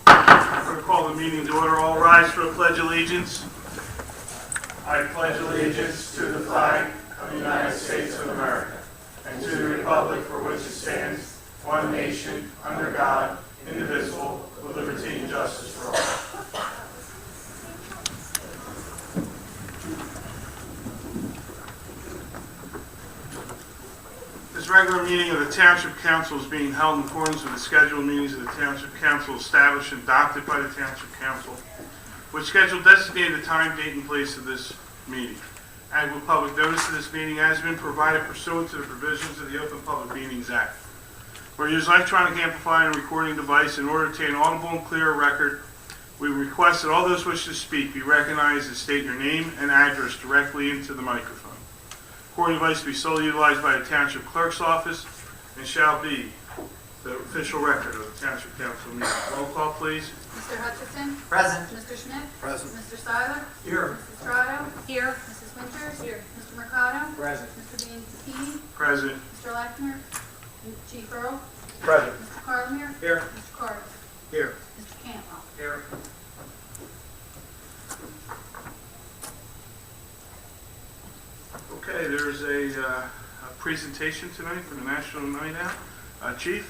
I'm going to call the meeting to order. All rise for the Pledge of Allegiance. I pledge allegiance to the flag of the United States of America and to the republic for which it stands, one nation, under God, indivisible, with liberty and justice for all. This regular meeting of the Township Council is being held in accordance with the scheduled meetings of the Township Council established and adopted by the Township Council, which schedule designated the time, date, and place of this meeting. Adequate public notice of this meeting has been provided pursuant to the provisions of the Open Public Meetings Act. Where you use electronic amplifying and recording device in order to obtain audible and clear record, we request that all those wishing to speak be recognized and state your name and address directly into the microphone. Recording device be solely utilized by the Township Clerk's Office and shall be the official record of the Township Council meeting. Roll call, please. Mr. Hutchison? Present. Mr. Schmidt? Present. Mr. Seiler? Here. Mrs. Strato? Here. Mrs. Winters? Here. Mr. Mercado? Present. Mr. Bianchini? Present. Mr. Lechner? Chief Earl? Present. Mr. Carlemere? Here. Mr. Carter? Here. Mr. Cantwell? Here. Okay, there's a presentation tonight for the National Night Out. Chief?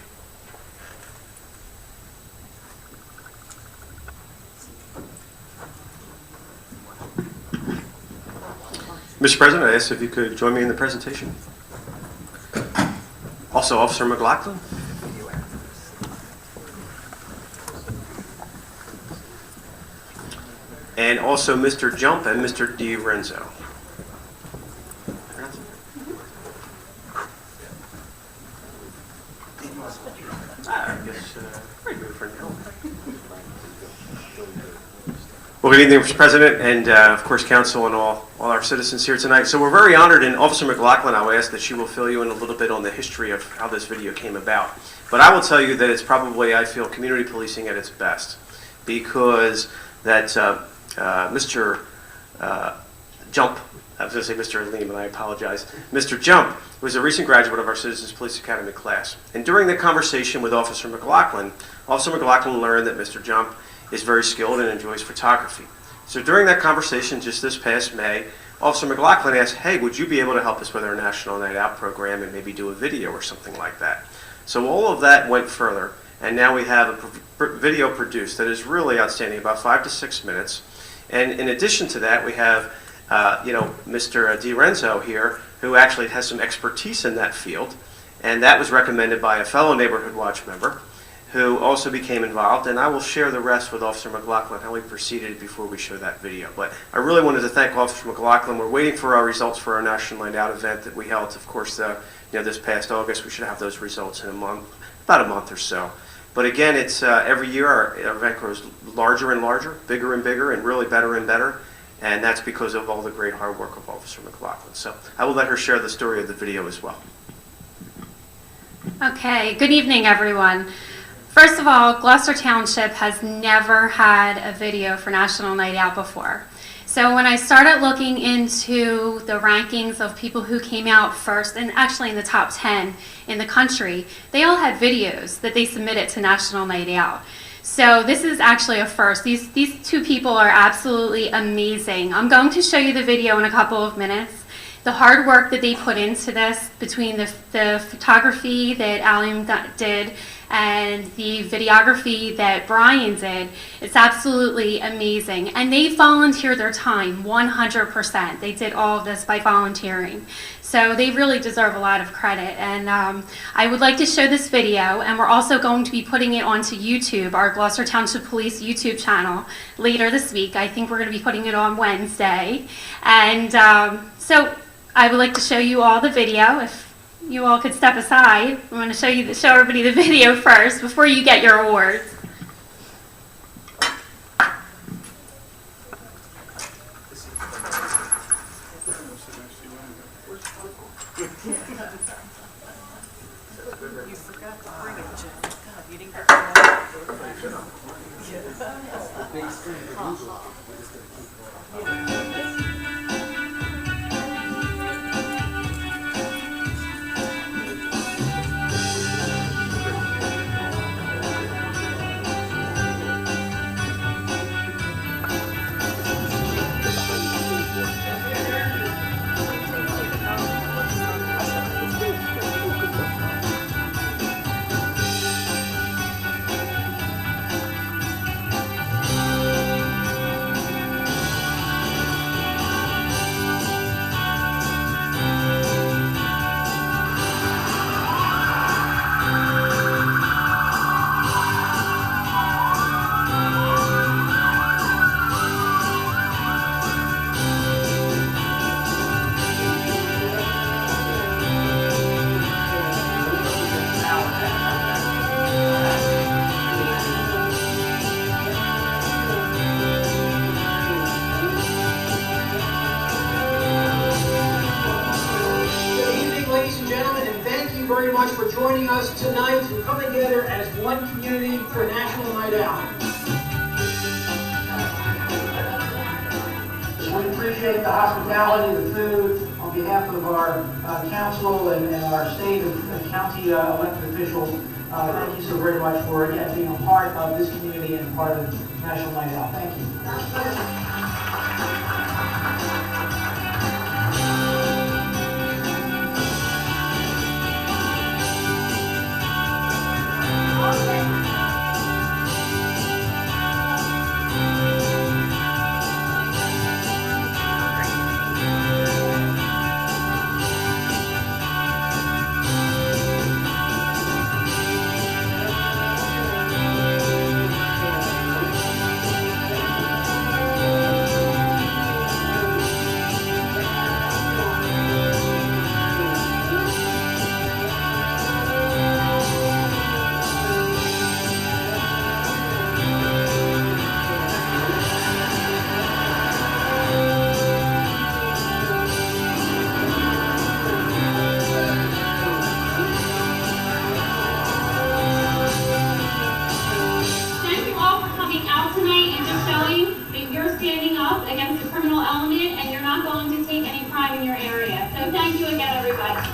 Mr. President, I ask if you could join me in the presentation. Also, Officer McLaughlin. And also Mr. Jump and Mr. DiRenzo. Well, good evening, Mr. President, and of course, Council and all our citizens here tonight. So we're very honored, and Officer McLaughlin, I will ask that she will fill you in a little bit on the history of how this video came about. But I will tell you that it's probably, I feel, community policing at its best, because that Mr. Jump, I was going to say Mr. Aleem, and I apologize. Mr. Jump was a recent graduate of our Citizens Police Academy class. And during the conversation with Officer McLaughlin learned that Mr. Jump is very skilled and enjoys photography. So during that conversation just this past May, Officer McLaughlin asked, hey, would you be able to help us with our National Night Out program and maybe do a video or something like that? So all of that went further, and now we have a video produced that is really outstanding, about 5 to 6 minutes. And in addition to that, we have Mr. DiRenzo here, who actually has some expertise in that field, and that was recommended by a fellow Neighborhood Watch member, who also became involved, and I will share the rest with Officer McLaughlin, how we proceeded before we show that video. But I really wanted to thank Officer McLaughlin. We're waiting for our results for our National Night Out event that we held, of course, this past August. We should have those results in about a month or so. But again, it's every year our event grows larger and larger, bigger and bigger, and really better and better, and that's because of all the great hard work of Officer McLaughlin. So I will let her share the story of the video as well. Okay, good evening, everyone. First of all, Gloucester Township has never had a video for National Night Out before. So when I started looking into the rankings of people who came out first, and actually in the top 10 in the country, they all had videos that they submitted to National Night Out. So this is actually a first. These two people are absolutely amazing. I'm going to show you the video in a couple of minutes. The hard work that they put into this, between the photography that Alim did and the videography that Brian did, it's absolutely amazing. And they volunteered their time 100%. They did all of this by volunteering. So they really deserve a lot of credit. And I would like to show this video, and we're also going to be putting it onto YouTube, our Gloucester Township Police YouTube channel, later this week. I think we're going to be putting it on Wednesday. And so I would like to show you all the video. If you all could step aside, I'm going to show everybody the video first before you get your awards. You forgot to bring it, Jim. God, you didn't get that. for joining us tonight to come together as one community for National Night Out. We appreciate the hospitality, the food, on behalf of our council and our state and county elected officials. Thank you so very much for being a part of this community and part of National Night Out. Thank you. Standing up against the criminal element, and you're not going to take any pride in your area. So thank you again, everybody.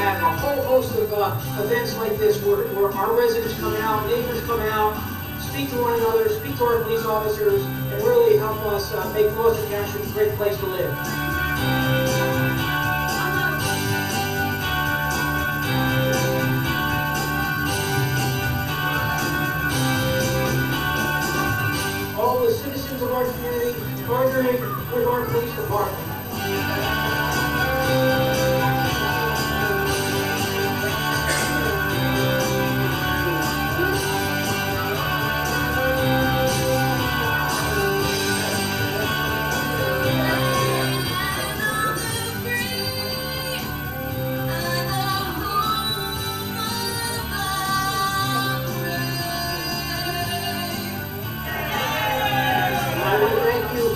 A whole host of events like this where our residents come out, neighbors come out, speak to one another, speak to our police officers, and really help us make Gloucester Township a great place to live. All the citizens of our community partnering with our police department.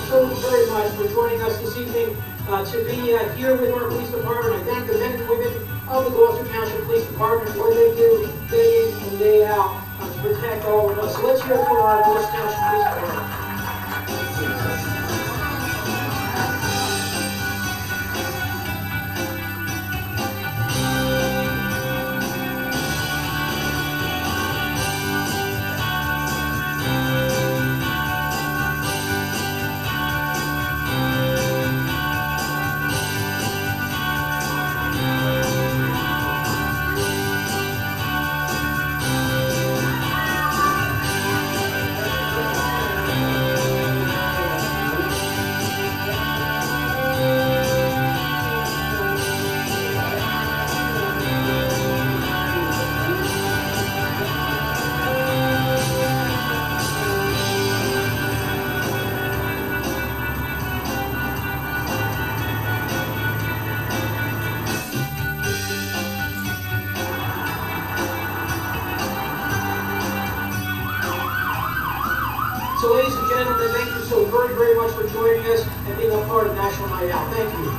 So very much for joining us this evening to be here with our police department. I thank the men and women of the Gloucester Township Police Department for what they do day in and day out to protect all of us. So let's hear it for our Gloucester Township Police Department. So ladies and gentlemen, thank you so very, very much for joining us and being a part of National Night Out. Thank you.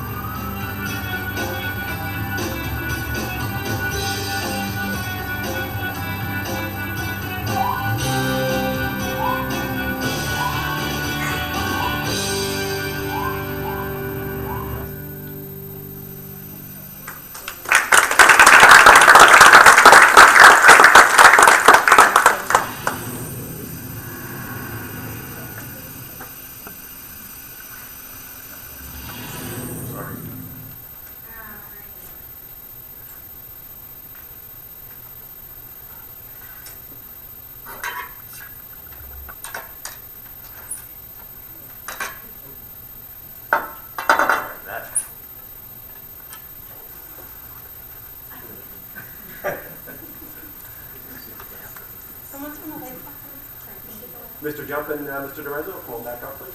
Mr. Jump and Mr. Lorenzo, come on back up, please.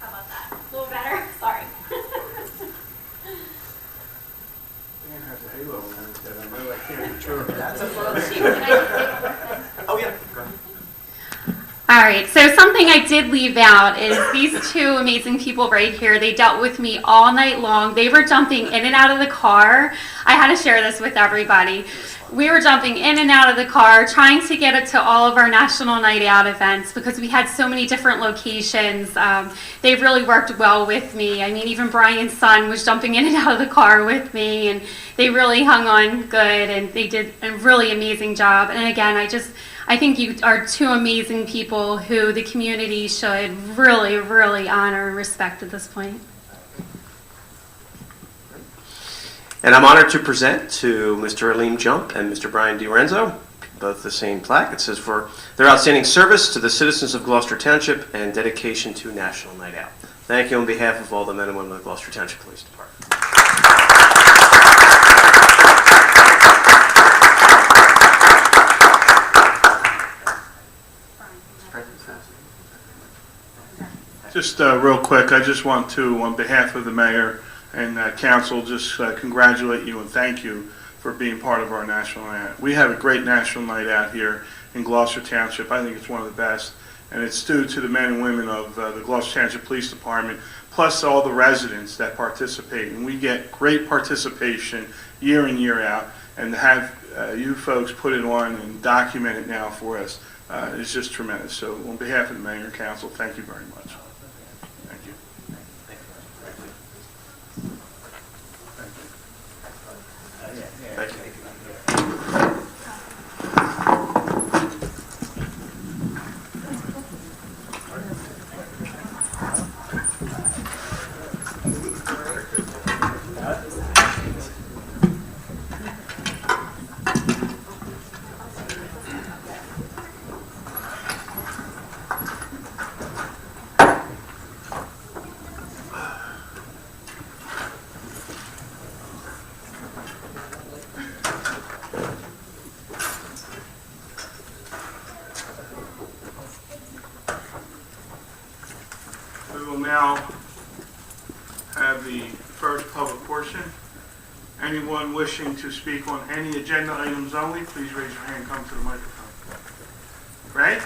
How about that? A little better? Sorry. Dan has a halo on it that I know I can't control. That's a first. Oh, yeah. Go ahead. All right, so something I did leave out is these two amazing people right here. They dealt with me all night long. They were jumping in and out of the car. I had to share this with everybody. We were jumping in and out of the car, trying to get it to all of our National Night Out events because we had so many different locations. They really worked well with me. I mean, even Brian's son was jumping in and out of the car with me, and they really hung on good, and they did a really amazing job. And again, I think you are two amazing people who the community should really, really honor and respect at this point. And I'm honored to present to Mr. Aleem Jump and Mr. Brian DiRenzo, both the same plaque. It says for their outstanding service to the citizens of Gloucester Township and dedication to National Night Out. Thank you on behalf of all the men and women of the Gloucester Township Police Department. Just real quick, I just want to, on behalf of the mayor and council, just congratulate you and thank you for being part of our National Night Out. We have a great National Night Out here in Gloucester Township. I think it's one of the best, and it's due to the men and women of the Gloucester Township Police Department, plus all the residents that participate. And we get great participation year in, year out, and to have you folks put it on and document it now for us is just tremendous. So on behalf of the mayor and council, thank you very much. Thank you. Thank you. We will now have the first public portion. Anyone wishing to speak on any agenda items only, please raise your hand, come to the microphone. Right?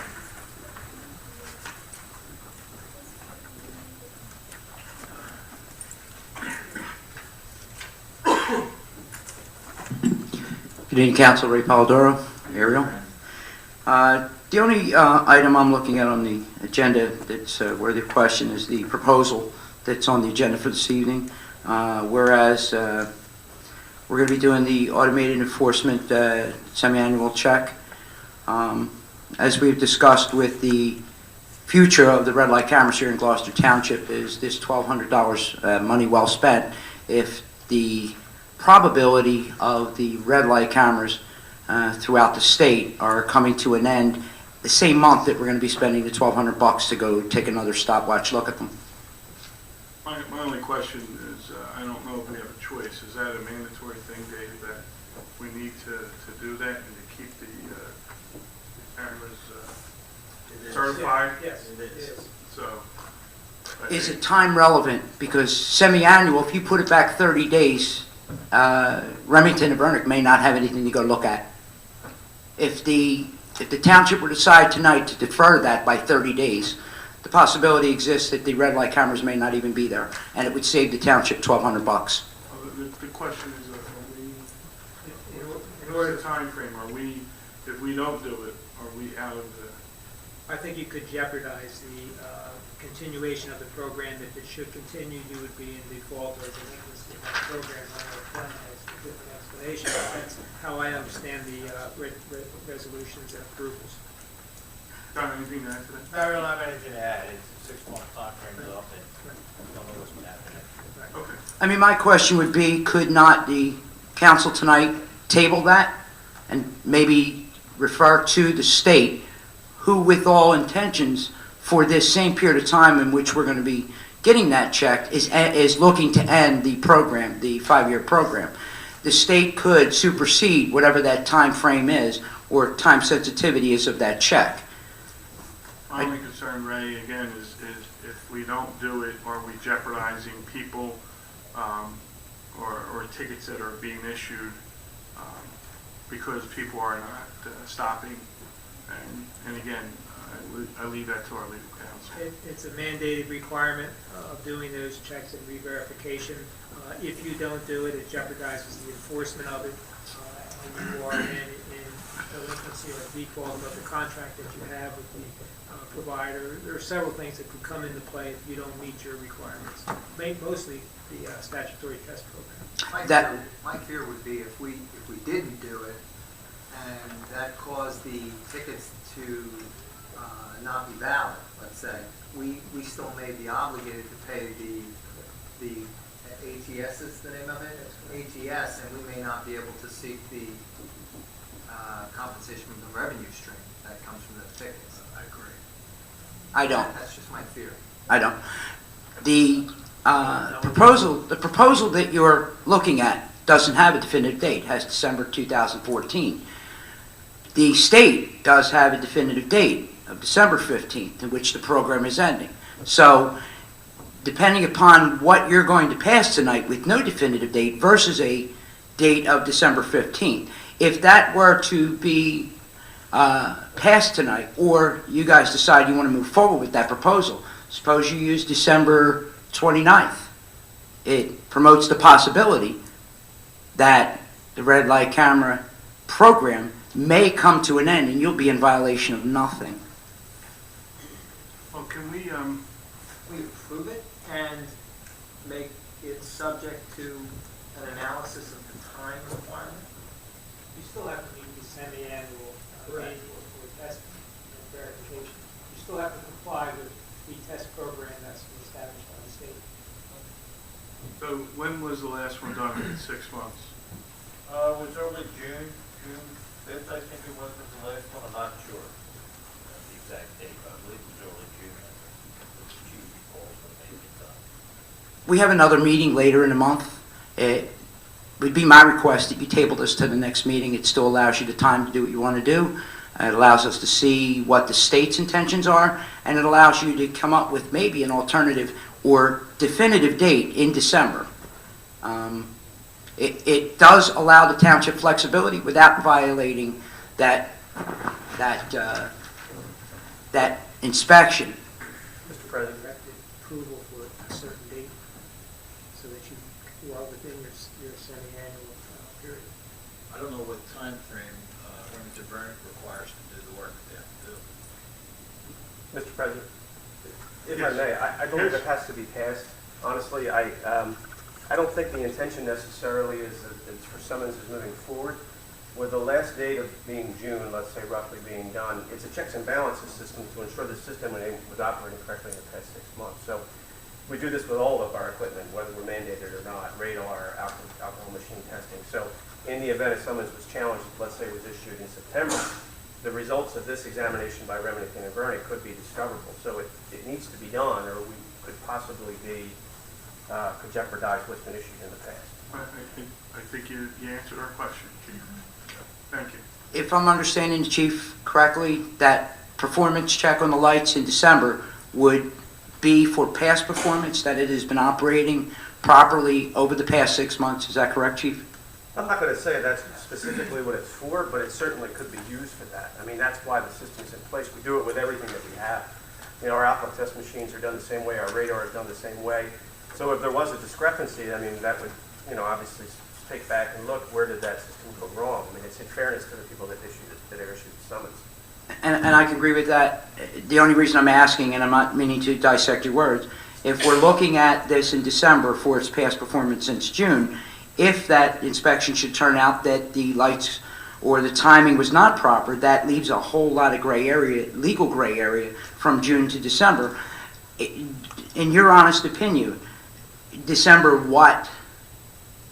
Good evening, Council. Ray Polidoro, Ariel. The only item I'm looking at on the agenda that's worthy of question is the proposal that's on the agenda for this evening. Whereas we're going to be doing the automated enforcement semi-annual check. As we've discussed with the future of the red light cameras here in Gloucester Township, is this $1,200 money well spent if the probability of the red light cameras throughout the state are coming to an end the same month that we're going to be spending the $1,200 to go take another stopwatch look at them. My only question is, I don't know if we have a choice. Is that a mandatory thing, Dave, that we need to do that and to keep the cameras certified? Yes, it is. So. Is it time relevant? Because semi-annual, if you put it back 30 days, Remington and Vernick may not have anything to go look at. if the township would decide tonight to defer that by 30 days, the possibility exists that the red light cameras may not even be there, and it would save the township $1,200. The question is, in order to timeframe, if we don't do it, are we out of the? I think you could jeopardize the continuation of the program. If it should continue, you would be in default or delinquency of that program. I know Glenn has a different explanation, but that's how I understand the resolutions and approvals. Don, anything to add to that? I don't have anything to add. It's a 6-month time frame up, and we don't know what's going to happen. Okay. I mean, my question would be, could not the council tonight table that and maybe refer to the state, who with all intentions for this same period of time in which we're going to be getting that check is looking to end the program, the 5-year program. The state could supersede whatever that time frame is or time sensitivity is of that check. My only concern, Ray, again, is if we don't do it, are we jeopardizing people or tickets that are being issued because people are not stopping? And again, I leave that to our legal counsel. It's a mandated requirement of doing those checks and re-verification. If you don't do it, it jeopardizes the enforcement of it. And you are in delinquency or default of the contract that you have with the provider. There are several things that could come into play if you don't meet your requirements. Mostly the statutory test program. My fear would be if we didn't do it, and that caused the tickets to not be valid, let's say, we still may be obligated to pay the ATS is the name of it? ATS, and we may not be able to seek the compensation from the revenue stream that comes from the tickets. I agree. I don't. That's just my fear. I don't. The proposal that you're looking at doesn't have a definitive date. It has December 2014. The state does have a definitive date of December 15th in which the program is ending. So depending upon what you're going to pass tonight with no definitive date versus a date of December 15th, if that were to be passed tonight, or you guys decide you want to move forward with that proposal, suppose you use December 29th. It promotes the possibility that the red light camera program may come to an end and you'll be in violation of nothing. Well, can we approve it and make it subject to an analysis of the time requirement? You still have to meet the semi-annual annual test verification. You still have to comply with the test program that's been established by the state. So when was the last one done? In 6 months? It was early June 5th, I think it was the last one. I'm not sure the exact date, but I believe it was early June. The chief recalls when they get done. We have another meeting later in the month. It would be my request that you table this to the next meeting. It still allows you the time to do what you want to do. It allows us to see what the state's intentions are, and it allows you to come up with maybe an alternative or definitive date in December. It does allow the township flexibility without violating that inspection. Mr. President. Approval for a certain date so that you are within your semi-annual period. I don't know what time frame Remington Burnick requires to do the work that they have to do. Mr. President, if I may, I believe it has to be passed. Honestly, I don't think the intention necessarily is that it's for summonses moving forward. With the last date of being June, let's say roughly being done, it's a checks and balances system to ensure the system was operating correctly in the past 6 months. So we do this with all of our equipment, whether we're mandated or not, radar, alcohol machine testing. So in the event a summons was challenged, let's say it was issued in September, the results of this examination by Remington and Burnick could be discoverable. So it needs to be done, or we could possibly could jeopardize what's been issued in the past. I think you answered our question, Chief. Thank you. If I'm understanding the chief correctly, that performance check on the lights in December would be for past performance, that it has been operating properly over the past 6 months. Is that correct, Chief? I'm not going to say that's specifically what it's for, but it certainly could be used for that. I mean, that's why the system's in place. We do it with everything that we have. You know, our alpha test machines are done the same way, our radar is done the same way. So if there was a discrepancy, I mean, that would, you know, obviously take back and look, where did that system go wrong? I mean, it's in fairness to the people that issued the summons. And I can agree with that. The only reason I'm asking, and I'm not meaning to dissect your words, if we're looking at this in December for its past performance since June, if that inspection should turn out that the lights or the timing was not proper, that leaves a whole lot of gray area, legal gray area from June to December. In your honest opinion, December what?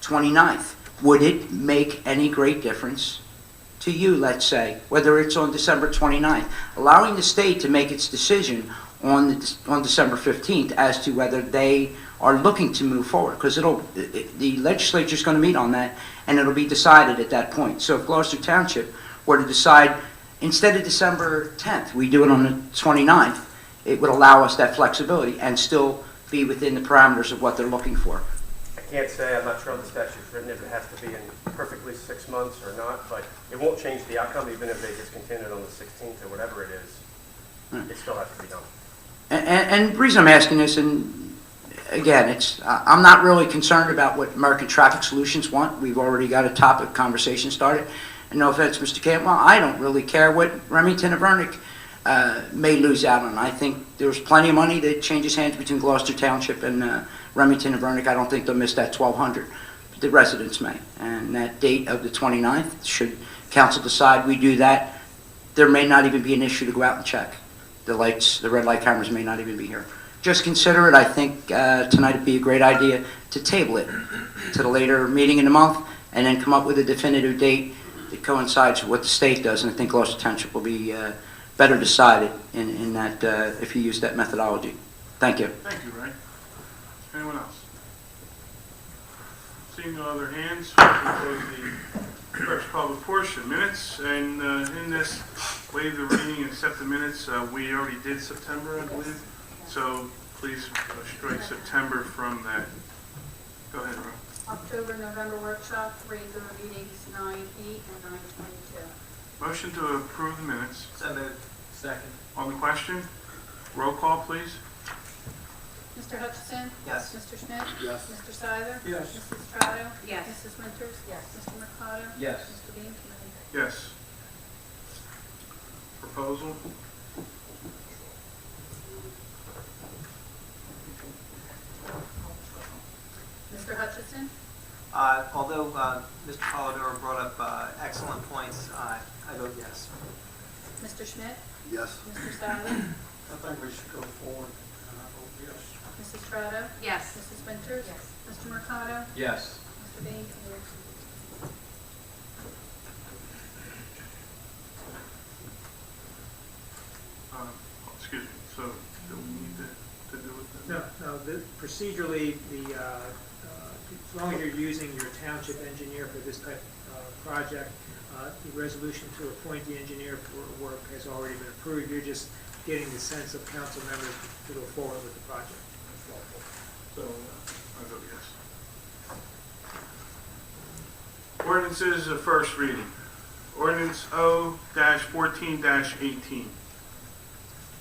29th. Would it make any great difference to you, let's say, whether it's on December 29th, allowing the state to make its decision on December 15th as to whether they are looking to move forward? Because the legislature's going to meet on that, and it'll be decided at that point. So if Gloucester Township were to decide, instead of December 10th, we do it on the 29th, it would allow us that flexibility and still be within the parameters of what they're looking for. I can't say, I'm not sure how the statute's written, if it has to be in perfectly 6 months or not, but it won't change the outcome, even if they discontinue it on the 16th or whatever it is. It still has to be done. And the reason I'm asking this, and again, I'm not really concerned about what American Traffic Solutions want. We've already got a topic conversation started. And no offense, Mr. Cantwell, I don't really care what Remington and Vernick may lose out on. I think there's plenty of money that changes hands between Gloucester Township and Remington and Vernick. I don't think they'll miss that $1,200. The residents may. And that date of the 29th, should council decide we do that, there may not even be an issue to go out and check. The lights, the red light cameras may not even be here. Just consider it. I think tonight would be a great idea to table it to the later meeting in the month and then come up with a definitive date that coincides with what the state does. And I think Gloucester Township will be better decided in that if you use that methodology. Thank you. Thank you, Ray. Anyone else? Seeing no other hands, we can close the first public portion. Minutes, and in this, waive the reading and accept the minutes. We already did September, I believe, so please strike September from that. Go ahead, Ron. October, November workshop, regular meetings 9/8 and 9/22. Motion to approve the minutes. So moved. Second. On the question, roll call, please. Mr. Hutchison? Yes. Mr. Schmidt? Yes. Mr. Seiler? Yes. Mrs. Strato? Yes. Mrs. Winters? Yes. Mr. Mercado? Yes. Mr. Bean? Yes. Proposal. Mr. Hutchison? Although Mr. Polidoro brought up excellent points, I vote yes. Mr. Schmidt? Yes. Mr. Seiler? I think we should go forward, and I vote yes. Mrs. Strato? Yes. Mrs. Winters? Yes. Mr. Mercado? Yes. Mr. Bean? Excuse me, so do we need to do it? No, procedurally, as long as you're using your township engineer for this type of project, the resolution to appoint the engineer for work has already been approved. You're just getting the sense of council members to go forward with the project. So, I vote yes. Ordinances of first reading. Ordinance O-14-18.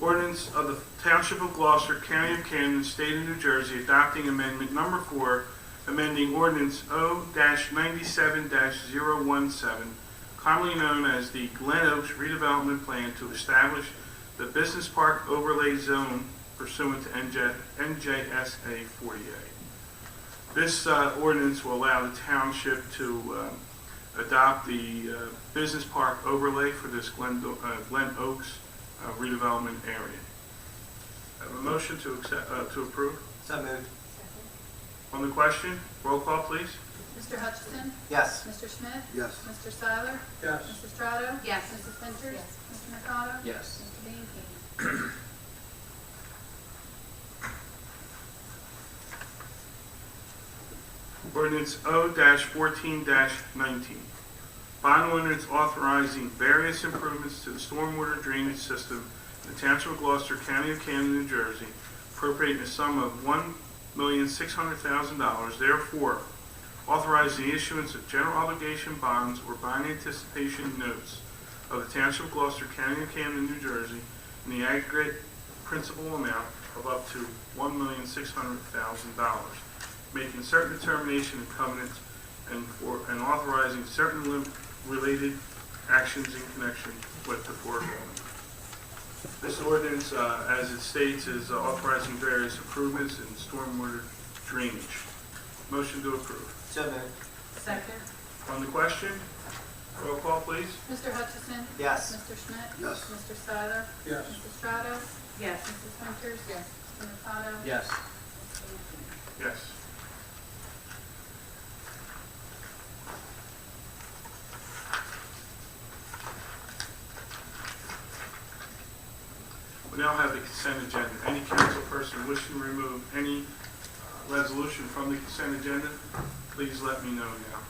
Ordinance of the Township of Gloucester, County of Camden, State of New Jersey, adopting amendment number 4, amending ordinance O-97-017, commonly known as the Glen Oaks redevelopment plan to establish the business park overlay zone pursuant to NJSA 48. This ordinance will allow the township to adopt the business park overlay for this Glen Oaks redevelopment area. Have a motion to accept, to approve. So moved. On the question, roll call, please. Mr. Hutchison? Yes. Mr. Schmidt? Yes. Mr. Seiler? Yes. Mrs. Strato? Yes. Mrs. Winters? Yes. Mr. Mercado? Yes. Mr. Bean? Ordinance O-14-19. Bond ordinance authorizing various improvements to the stormwater drainage system in the Township of Gloucester, County of Camden, New Jersey, appropriating a sum of $1,600,000. Therefore, authorizing the issuance of general obligation bonds or bond anticipation notes of the Township of Gloucester, County of Camden, New Jersey, in the aggregate principal amount of up to $1,600,000, making certain determination and covenants and authorizing certain related actions in connection with the foregoing. This ordinance, as it states, is authorizing various improvements in stormwater drainage. Motion to approve. So moved. Second. On the question, roll call, please. Mr. Hutchison? Yes. Mr. Schmidt? Yes. Mr. Seiler? Yes. Mrs. Strato? Yes. Mrs. Winters? Yes. Mr. Mercado? Yes. Yes. We now have the consent agenda. Any council person wishing to remove any resolution from the consent agenda, please let me know now.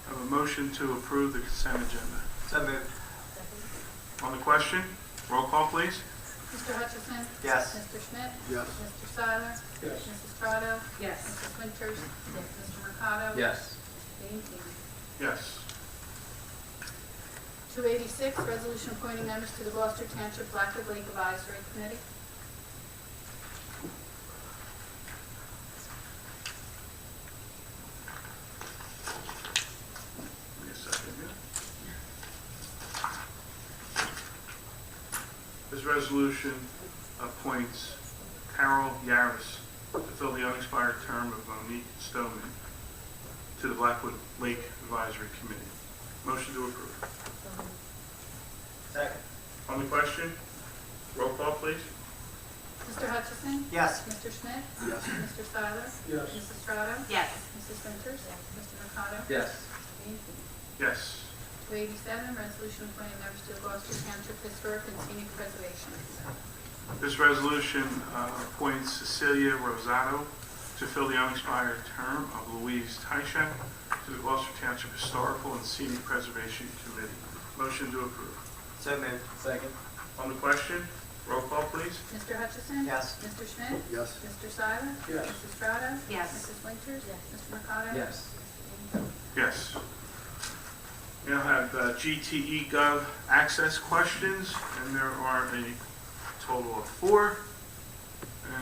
I have a motion to approve the consent agenda. So moved. On the question, roll call, please. Mr. Hutchison? Yes. Mr. Schmidt? Yes. Mr. Seiler? Yes. Mrs. Strato? Yes. Mrs. Winters? Mr. Mercado? Yes. Thank you. Yes. 286, resolution appointing members to the Gloucester Township Blackwood Lake Advisory Committee. Give me a second here. This resolution appoints Carol Yaris to fill the unexpired term of Monique Stoneman to the Blackwood Lake Advisory Committee. Motion to approve. Second. On the question, roll call, please. Mr. Hutchison? Yes. Mr. Schmidt? Yes. Mr. Seiler? Yes. Mrs. Strato? Yes. Mrs. Winters? Mr. Mercado? Yes. Thank you. Yes. 287, resolution appointing members to the Gloucester Township Historic and Scenic Preservation. This resolution appoints Cecilia Rosato to fill the unexpired term of Louise Tyshak to the Gloucester Township Historical and Scenic Preservation Committee. Motion to approve. So moved. Second. On the question, roll call, please. Mr. Hutchison? Yes. Mr. Schmidt? Yes. Mr. Seiler? Yes. Mrs. Strato? Yes. Mrs. Winters? Mr. Mercado? Yes. Yes. We now have GTE Gov access questions, and there are a total of 4,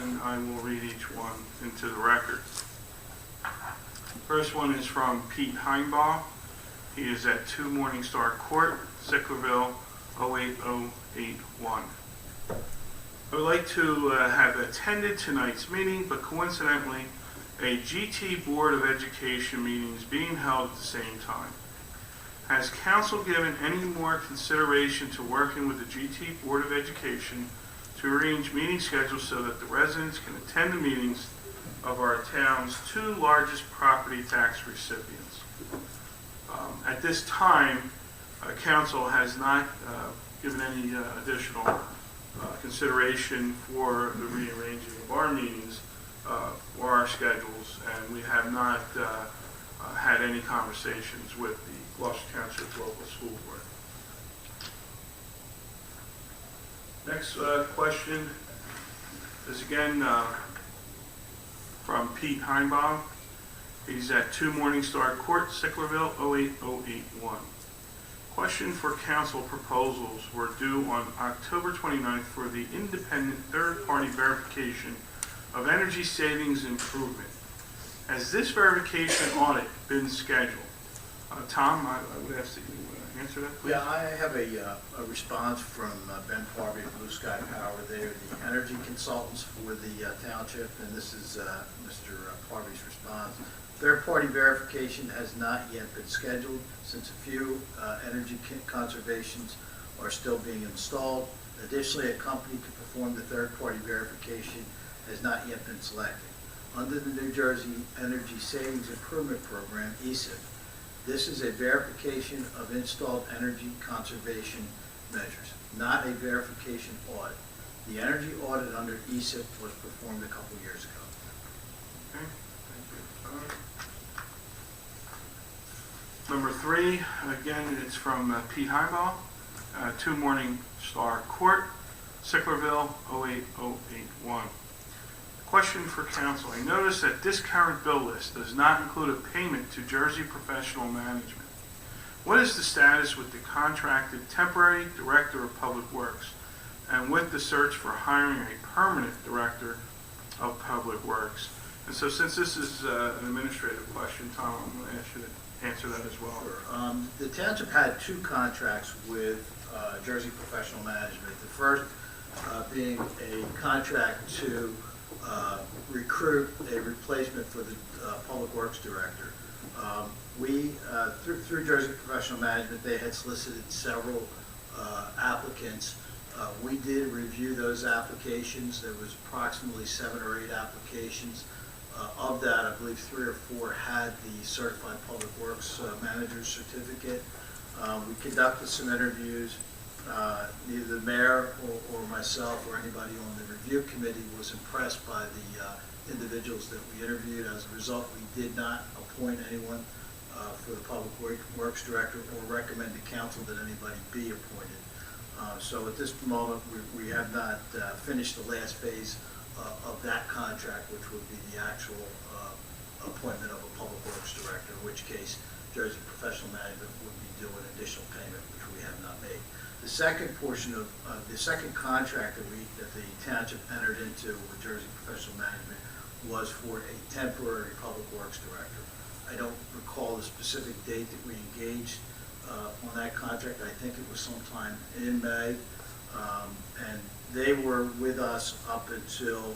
and I will read each one into the record. First one is from Pete Heinbaugh. He is at 2 Morningstar Court, Sicklerville, 08081. I would like to have attended tonight's meeting, but coincidentally, a GT Board of Education meeting is being held at the same time. Has council given any more consideration to working with the GT Board of Education to arrange meeting schedules so that the residents can attend the meetings of our town's 2 largest property tax recipients? At this time, council has not given any additional consideration for the rearranging of our meetings or our schedules, and we have not had any conversations with the Gloucester Township Local School Board. Next question is again from Pete Heinbaum. He's at 2 Morningstar Court, Sicklerville, 08081. Question for council proposals were due on October 29th for the independent third-party verification of energy savings improvement. Has this verification audit been scheduled? Tom, I would ask that you answer that, please. Yeah, I have a response from Ben Parby of Blue Sky Power. They're the energy consultants for the township, and this is Mr. Parby's response. Third-party verification has not yet been scheduled since a few energy conservations are still being installed. Additionally, a company to perform the third-party verification has not yet been selected. Under the New Jersey Energy Savings Improvement Program, ESIP, this is a verification of installed energy conservation measures, not a verification audit. The energy audit under ESIP was performed a couple years ago. Okay, thank you. Number 3, again, it's from Pete Heinbaugh, 2 Morningstar Court, Sicklerville, 08081. Question for council. I notice that this current bill list does not include a payment to Jersey Professional Management. What is the status with the contracted temporary Director of Public Works and with the search for hiring a permanent Director of Public Works? And so since this is an administrative question, Tom, I'm going to ask you to answer that as well. Sure. The township had two contracts with Jersey Professional Management. The first being a contract to recruit a replacement for the Public Works Director. Through Jersey Professional Management, they had solicited several applicants. We did review those applications. There was approximately 7 or 8 applications. Of that, I believe 3 or 4 had the Certified Public Works Manager's Certificate. We conducted some interviews. Neither the mayor or myself or anybody on the review committee was impressed by the individuals that we interviewed. As a result, we did not appoint anyone for the Public Works Director or recommend to council that anybody be appointed. So at this moment, we have not finished the last phase of that contract, which would be the actual appointment of a Public Works Director, in which case Jersey Professional Management would be due an additional payment, which we have not made. The second portion of the second contract that the township entered into with Jersey Professional Management was for a temporary Public Works Director. I don't recall the specific date that we engaged on that contract. I think it was sometime in May, and they were with us up until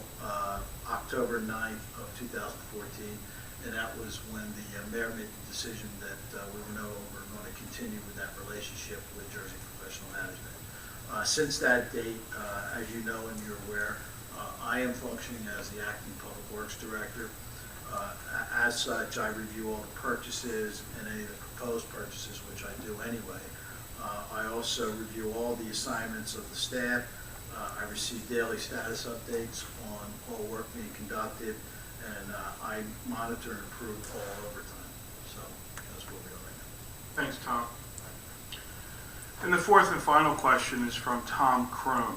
October 9th of 2014, and that was when the mayor made the decision that we were no longer going to continue with that relationship with Jersey Professional Management. Since that date, as you know and you're aware, I am functioning as the acting Public Works Director. As such, I review all the purchases and any of the proposed purchases, which I do anyway. I also review all the assignments of the staff. I receive daily status updates on all work being conducted, and I monitor and approve all overtime. So that's where we are right now. Thanks, Tom. And the fourth and final question is from Tom Crone.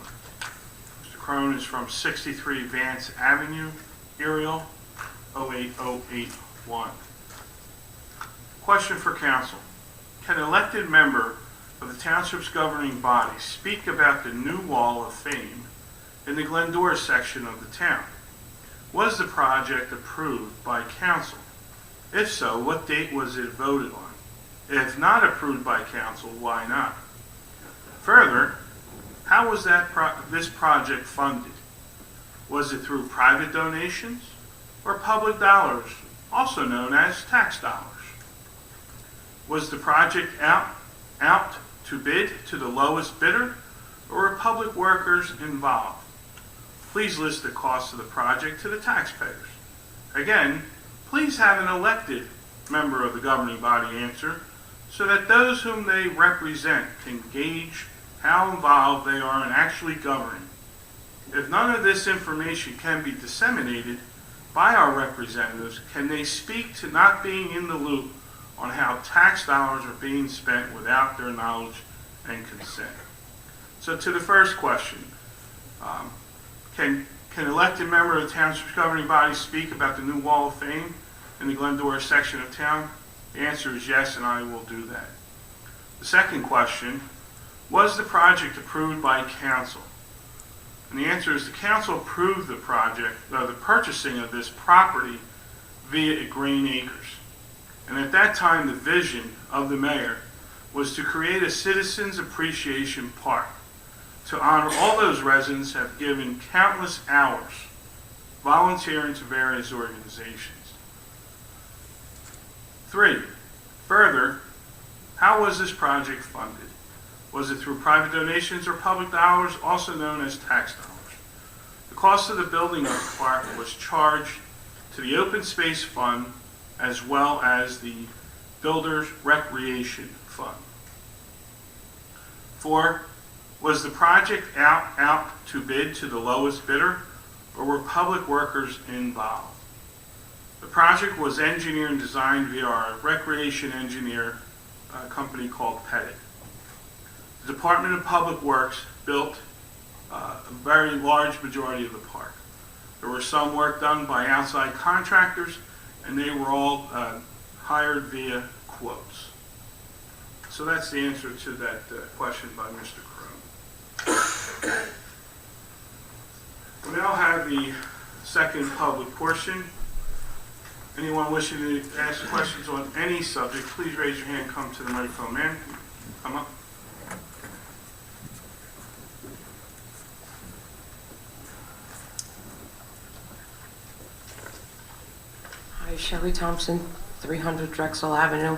Mr. Crone is from 63 Vance Avenue, Ariel, 08081. Question for council. Can an elected member of the township's governing body speak about the new wall of fame in the Glendora section of the town? Was the project approved by council? If so, what date was it voted on? If not approved by council, why not? Further, how was this project funded? Was it through private donations or public dollars, also known as tax dollars? Was the project out to bid to the lowest bidder, or were public workers involved? Please list the cost of the project to the taxpayers. Again, please have an elected member of the governing body answer so that those whom they represent can gauge how involved they are in actually governing. If none of this information can be disseminated by our representatives, can they speak to not being in the loop on how tax dollars are being spent without their knowledge and consent? So to the first question, can an elected member of the township's governing body speak about the new wall of fame in the Glendora section of town? The answer is yes, and I will do that. The second question, was the project approved by council? And the answer is the council approved the project, the purchasing of this property via Green Acres. And at that time, the vision of the mayor was to create a citizens appreciation park to honor all those residents who have given countless hours volunteering to various organizations. 3, further, how was this project funded? Was it through private donations or public dollars, also known as tax dollars? The cost of the building of the park was charged to the Open Space Fund as well as the Builders Recreation Fund. 4, was the project out to bid to the lowest bidder, or were public workers involved? The project was engineered and designed via our recreation engineer company called Pettit. The Department of Public Works built a very large majority of the park. There were some work done by outside contractors, and they were all hired via quotes. So that's the answer to that question by Mr. Crowe. We now have the second public portion. Anyone wishing to ask questions on any subject, please raise your hand, come to the microphone. Man, come up. Hi, Sherry Thompson, 300 Drexel Avenue,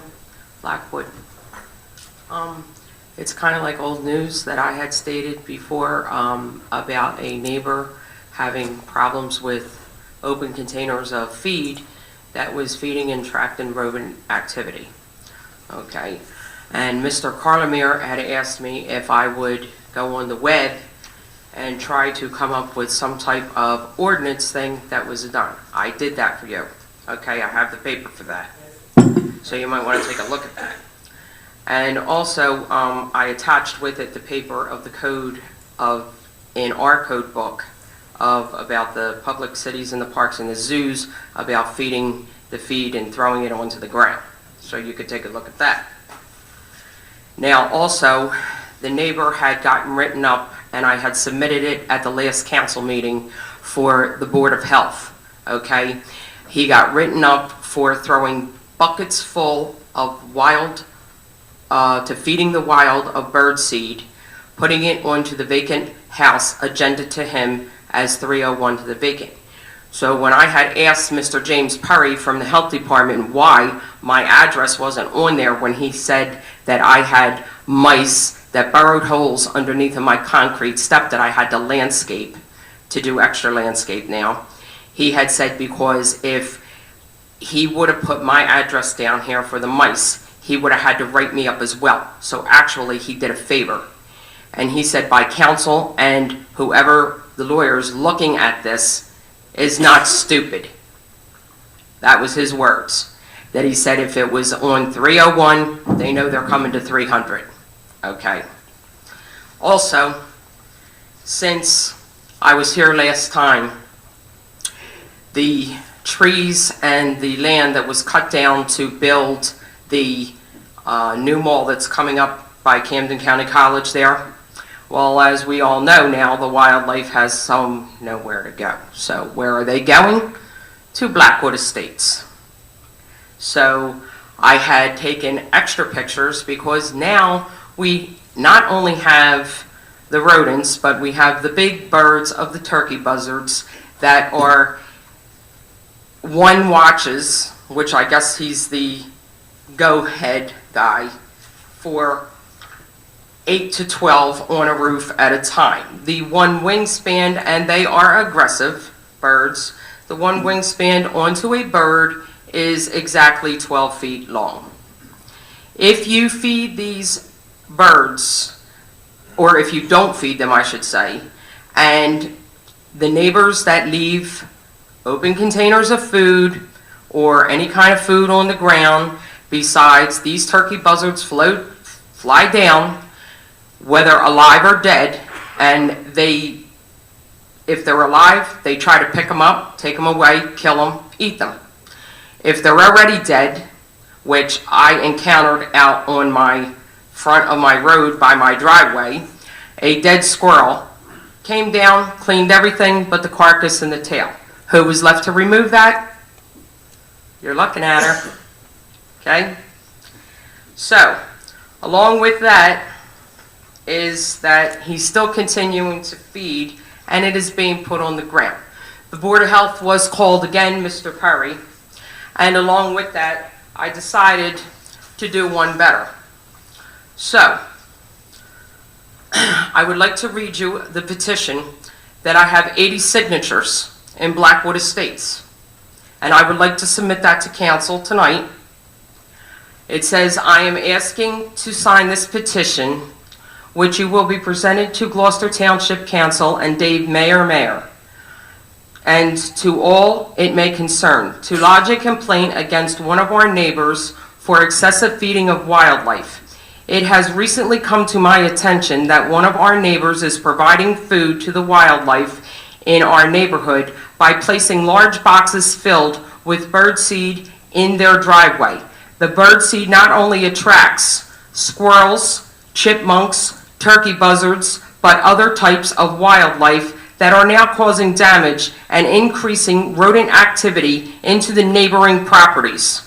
Blackwood. It's kind of like old news that I had stated before about a neighbor having problems with open containers of feed that was feeding in tract and rodent activity. Okay, and Mr. Carlemere had asked me if I would go on the web and try to come up with some type of ordinance thing that was done. I did that for you. Okay, I have the paper for that. So you might want to take a look at that. And also, I attached with it the paper of the code in our code book about the public cities and the parks and the zoos about feeding the feed and throwing it onto the ground. So you could take a look at that. Now, also, the neighbor had gotten written up, and I had submitted it at the last council meeting for the Board of Health. Okay? He got written up for throwing buckets full of wild, to feeding the wild of bird seed, putting it onto the vacant house agenda to him as 301 to the vacant. So when I had asked Mr. James Perry from the health department why my address wasn't on there when he said that I had mice that burrowed holes underneath of my concrete step that I had to landscape, to do extra landscape now, he had said because if he would have put my address down here for the mice, he would have had to write me up as well. So actually, he did a favor. And he said by counsel and whoever the lawyers looking at this is not stupid. That was his words. That he said if it was on 301, they know they're coming to 300. Okay. Also, since I was here last time, the trees and the land that was cut down to build the new mall that's coming up by Camden County College there. Well, as we all know now, the wildlife has some nowhere to go. So where are they going? To Blackwood Estates. So I had taken extra pictures because now we not only have the rodents, but we have the big birds of the turkey buzzards that are one watches, which I guess he's the go-head guy, for 8 to 12 on a roof at a time. The one wingspan, and they are aggressive birds, the one wingspan onto a bird is exactly 12 feet long. If you feed these birds, or if you don't feed them, I should say, and the neighbors that leave open containers of food or any kind of food on the ground, besides these turkey buzzards fly down, whether alive or dead, and if they're alive, they try to pick them up, take them away, kill them, eat them. If they're already dead, which I encountered out on my front of my road by my driveway, a dead squirrel came down, cleaned everything but the carcass and the tail. Who was left to remove that? You're looking at her. Okay? So, along with that is that he's still continuing to feed, and it is being put on the ground. The Board of Health was called again, Mr. Perry, and along with that, I decided to do one better. So, I would like to read you the petition that I have 80 signatures in Blackwood Estates, and I would like to submit that to council tonight. It says, I am asking to sign this petition, which you will be presented to Gloucester Township Council and Dave Mayor, and to all it may concern, to lodge a complaint against one of our neighbors for excessive feeding of wildlife. It has recently come to my attention that one of our neighbors is providing food to the wildlife in our neighborhood by placing large boxes filled with birdseed in their driveway. The birdseed not only attracts squirrels, chipmunks, turkey buzzards, but other types of wildlife that are now causing damage and increasing rodent activity into the neighboring properties.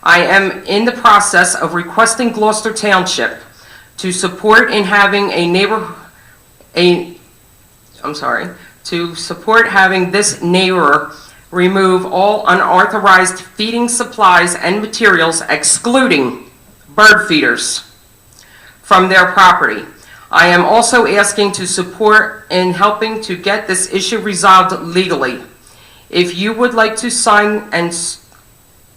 I am in the process of requesting Gloucester Township to support in having to support having this neighbor remove all unauthorized feeding supplies and materials, excluding bird feeders, from their property. I am also asking to support in helping to get this issue resolved legally. If you would like to sign and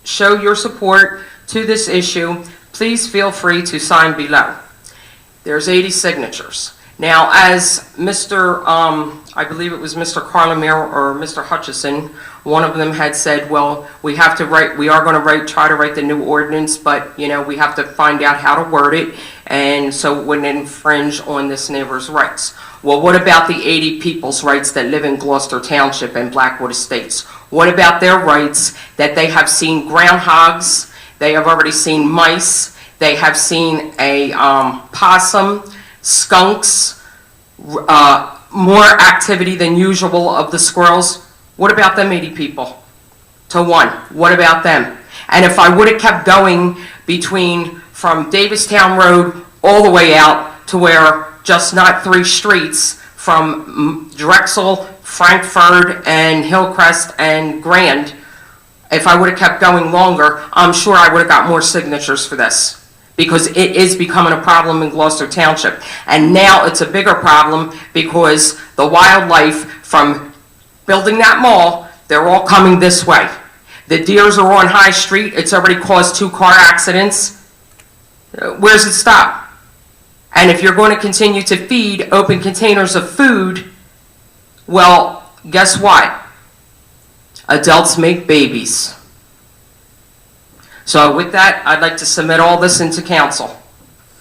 show your support to this issue, please feel free to sign below. There's 80 signatures. Now, as Mr., I believe it was Mr. Carlemere or Mr. Hutchison, one of them had said, well, we are going to try to write the new ordinance, but, you know, we have to find out how to word it, and so it wouldn't infringe on this neighbor's rights. Well, what about the 80 people's rights that live in Gloucester Township and Blackwood Estates? What about their rights that they have seen groundhogs, they have already seen mice, they have seen a possum, skunks, more activity than usual of the squirrels? What about them 80 people? To one, what about them? And if I would have kept going from Davistown Road all the way out to where just not 3 streets from Drexel, Frankfurt, and Hillcrest, and Grand, if I would have kept going longer, I'm sure I would have got more signatures for this, because it is becoming a problem in Gloucester Township. And now it's a bigger problem because the wildlife from building that mall, they're all coming this way. The deers are on High Street. It's already caused 2 car accidents. Where's it stop? And if you're going to continue to feed open containers of food, well, guess what? Adults make babies. So with that, I'd like to submit all this into council.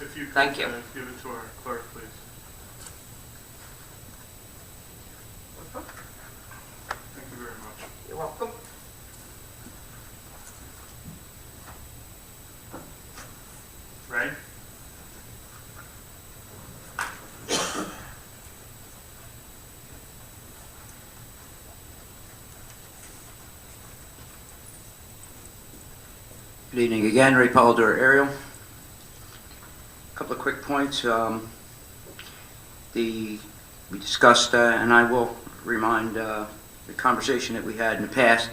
If you could, Thank you. Give it to our clerk, please. Thank you very much. You're welcome. Ray? Good evening again, Ray Polidor, Ariel. A couple of quick points. We discussed, and I will remind the conversation that we had in the past,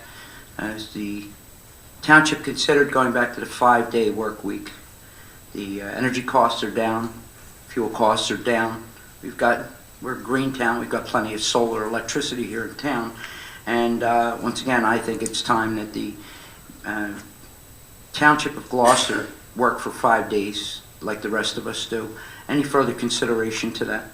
as the township considered going back to the 5-day work week. The energy costs are down, fuel costs are down. We're a green town, we've got plenty of solar electricity here in town, and once again, I think it's time that the Township of Gloucester work for 5 days like the rest of us do. Any further consideration to that?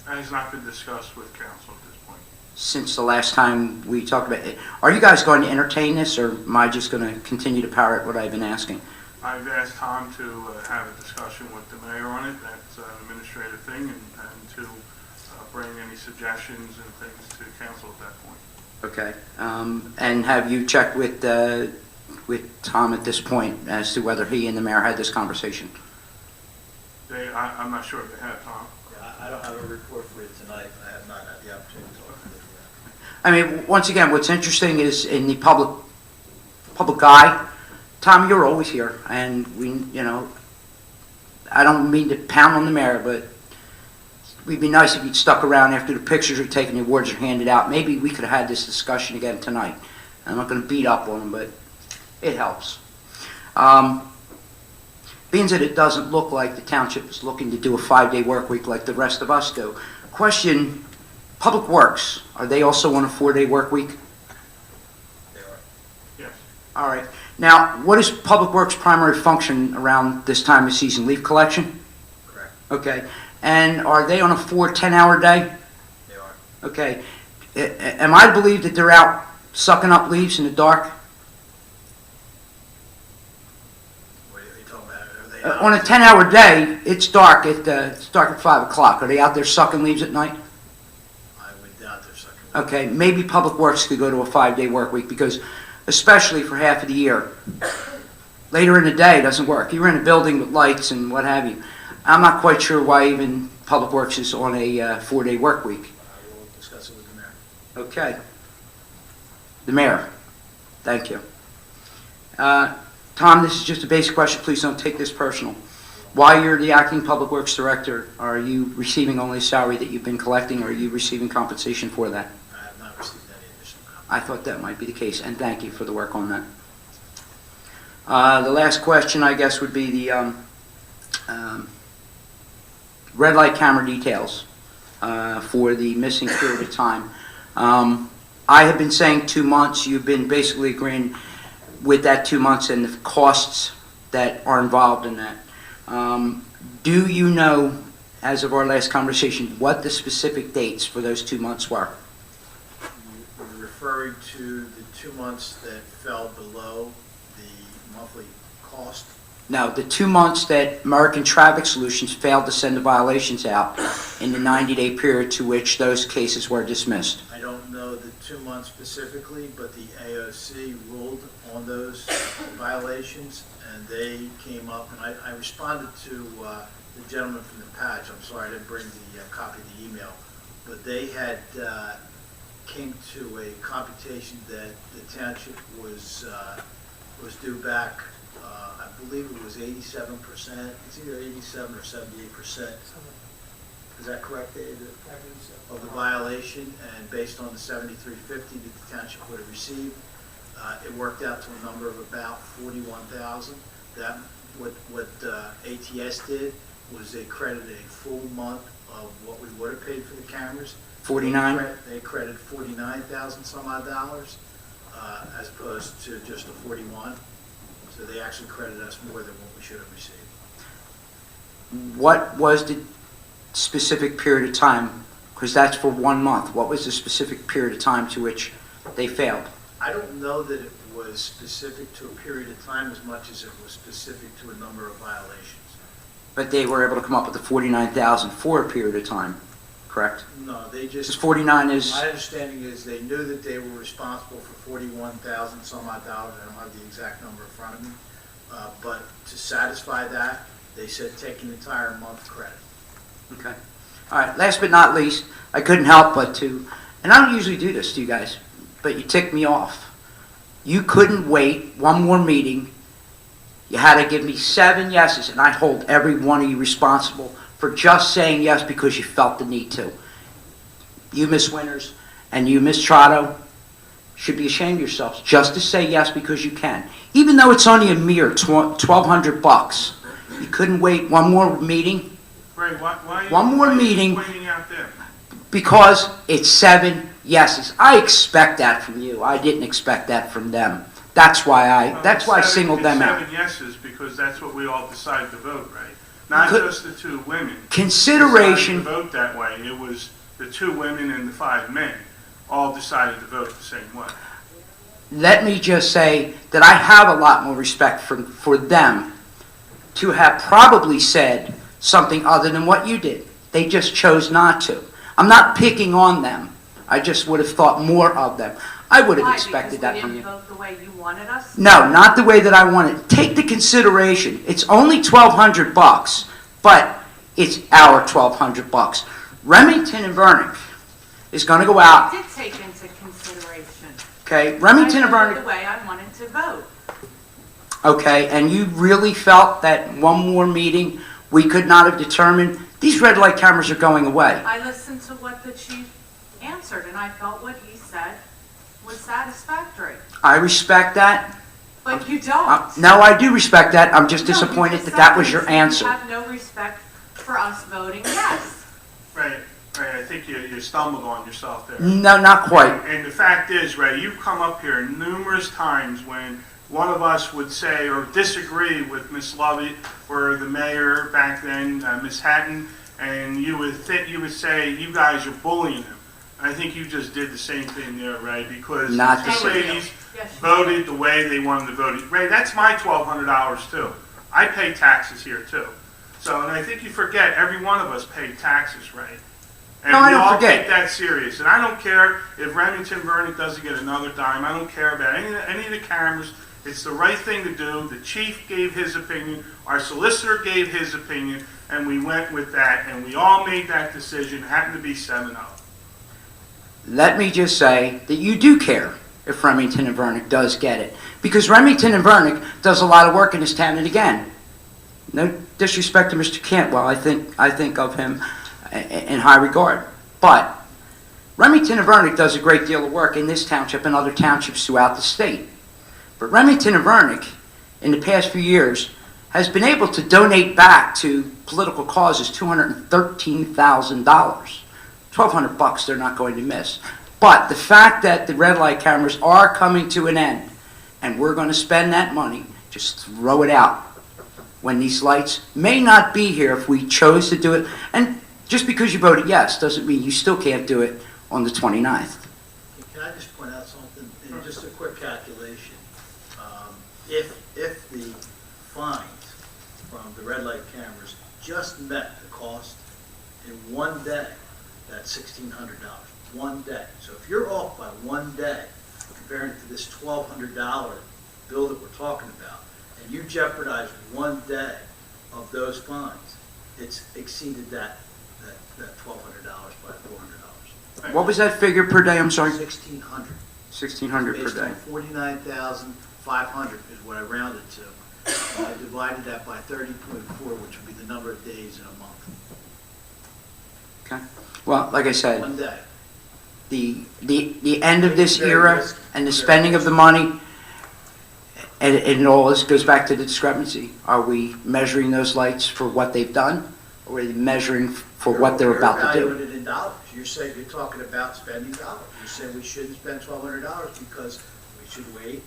That has not been discussed with council at this point. Since the last time we talked about it, are you guys going to entertain this, or am I just going to continue to parrot what I've been asking? I've asked Tom to have a discussion with the mayor on it. That's an administrative thing, and to bring any suggestions and things to council at that point. Okay. And have you checked with Tom at this point as to whether he and the mayor had this conversation? I'm not sure if they have, Tom. I don't have a report for you tonight. I have not had the opportunity to talk to you yet. I mean, once again, what's interesting is in the public eye, Tom, you're always here, and I don't mean to pound on the mayor, but it'd be nice if you'd stuck around after the pictures are taken, the awards are handed out. Maybe we could have had this discussion again tonight. I'm not going to beat up on him, but it helps. Being that it doesn't look like the township is looking to do a 5-day work week like the rest of us do. Question, Public Works, are they also on a 4-day work week? They are. Yes. All right. Now, what is Public Works' primary function around this time of season? Leaf collection? Correct. Okay. And are they on a 4 10-hour day? They are. Okay. Am I to believe that they're out sucking up leaves in the dark? What are you talking about? Are they out? On a 10-hour day, it's dark at 5 o'clock. Are they out there sucking leaves at night? I would doubt they're sucking Okay, maybe Public Works could go to a 5-day work week, because especially for half of the year, later in the day, it doesn't work. You're in a building with lights and what have you. I'm not quite sure why even Public Works is on a 4-day work week. I will discuss it with the mayor. Okay. The mayor, thank you. Tom, this is just a basic question. Please don't take this personal. While you're the acting Public Works Director, are you receiving only salary that you've been collecting, or are you receiving compensation for that? I have not received any additional comment. I thought that might be the case, and thank you for the work on that. The last question, I guess, would be the red light camera details for the missing period of time. I have been saying 2 months. You've been basically agreeing with that 2 months and the costs that are involved in that. Do you know, as of our last conversation, what the specific dates for those 2 months were? You're referring to the 2 months that fell below the monthly cost? No, the 2 months that American Traffic Solutions failed to send the violations out in the 90-day period to which those cases were dismissed. I don't know the 2 months specifically, but the AOC ruled on those violations, and they came up, and I responded to the gentleman from the patch. I'm sorry I didn't bring the copy of the email, but they had came to a computation that the township was due back. I believe it was 87%. It's either 87 or 78%. Is that correct, Dave? Of the violation, and based on the $73.50 that the township would have received, it worked out to a number of about $41,000. That what ATS did was they credited a full month of what we would have paid for the cameras. 49? They credited $49,000 some odd dollars, as opposed to just the 41. So they actually credited us more than what we should have received. What was the specific period of time? Because that's for 1 month. What was the specific period of time to which they failed? I don't know that it was specific to a period of time as much as it was specific to a number of violations. But they were able to come up with the 49,000 for a period of time, correct? No, they Because just, 49 is, my understanding is they knew that they were responsible for 41,000 some odd dollars. I don't have the exact number in front of me. But to satisfy that, they said take an entire month credit. okay. All right, last but not least, I couldn't help but to, and I don't usually do this to you guys, but you ticked me off. You couldn't wait one more meeting. You had to give me 7 yeses, and I hold every one of you responsible for just saying yes because you felt the need to. You, Miss Winters, and you, Miss Trotto, should be ashamed of yourselves just to say yes because you can. Even though it's only a mere $1,200. You couldn't wait one more meeting Ray, why are you, One more why are you meeting. pointing out them? because it's 7 yeses. I expect that from you. I didn't expect that from them. That's why I singled them out. 7 yeses because that's what we all decided to vote, right? Not Could- just the 2 women. Consideration. Decided to vote that way. It was the 2 women and the 5 men all decided to vote the same way. Let me just say that I have a lot more respect for them to have probably said something other than what you did. They just chose not to. I'm not picking on them. I just would have thought more of them. I would have expected that from you. Why? Because we didn't vote the way you wanted us? No, not the way that I want it. Take the consideration. It's only $1,200, but it's our $1,200. Remington and Vernon is going to go out. I did take into consideration. Okay, Remington and I voted Vernon. the way I wanted to vote. Okay, and you really felt that one more meeting we could not have determined these red light cameras are going away. I listened to what the chief answered, and I felt what he said was satisfactory. I respect that. But you don't. No, I do respect that. I'm just No, you disappointed just that that was said your You answer. have no respect for us voting yes. Ray, I think you stumbled on yourself there. No, not quite. And the fact is, Ray, you've come up here numerous times when one of us would say or disagree with Miss Lovett or the mayor back then, Miss Hatton, and you would say you guys are bullying him. I think you just did the same thing there, Ray, because Not the the two same. ladies Yes, you voted the way they wanted to vote. Ray, that's my $1,200 too. I pay taxes here too. So, and I think you forget every one of us paid taxes, Ray. And No, I we don't all forget. take that serious. And I don't care if Remington Vernick doesn't get another dime. I don't care about any of the cameras. It's the right thing to do. The chief gave his opinion. Our solicitor gave his opinion. And we went with that. And we all made that decision. It happened to be 7-0. Let me just say that you do care if Remington and Vernick does get it. Because Remington and Vernick does a lot of work in this town. And again, no disrespect to Mr. Cantwell. I think of him in high regard. But Remington and Vernick does a great deal of work in this township and other townships throughout the state. But Remington and Vernick, in the past few years, has been able to donate back to political causes $213,000. $1,200 they're not going to miss. But the fact that the red light cameras are coming to an end, and we're going to spend that money, just throw it out. When these lights may not be here if we chose to do it. And just because you voted yes doesn't mean you still can't do it on the 29th. Can I just point out something? And just a quick calculation. If the fines from the red light cameras just met the cost in one day, that's $1,600. One day. So if you're off by one day, comparing it to this $1,200 bill that we're talking about, and you jeopardize one day of those fines, it's exceeded that $1,200 by $400. What was that figure per day? I'm sorry? 1,600. 1,600 per Based day. on 49,500 is what I rounded to. And I divided that by 30.4, which would be the number of days in a month. Okay. Well, like I said, One day. the end of this Very era risk- and the very spending of risk. the money, and all this goes back to the discrepancy. Are we measuring those lights for what they've done, or are we measuring for what they're about to You're do? evaluating it in dollars. You're talking about spending dollars. You're saying we shouldn't spend $1,200 because we should wait.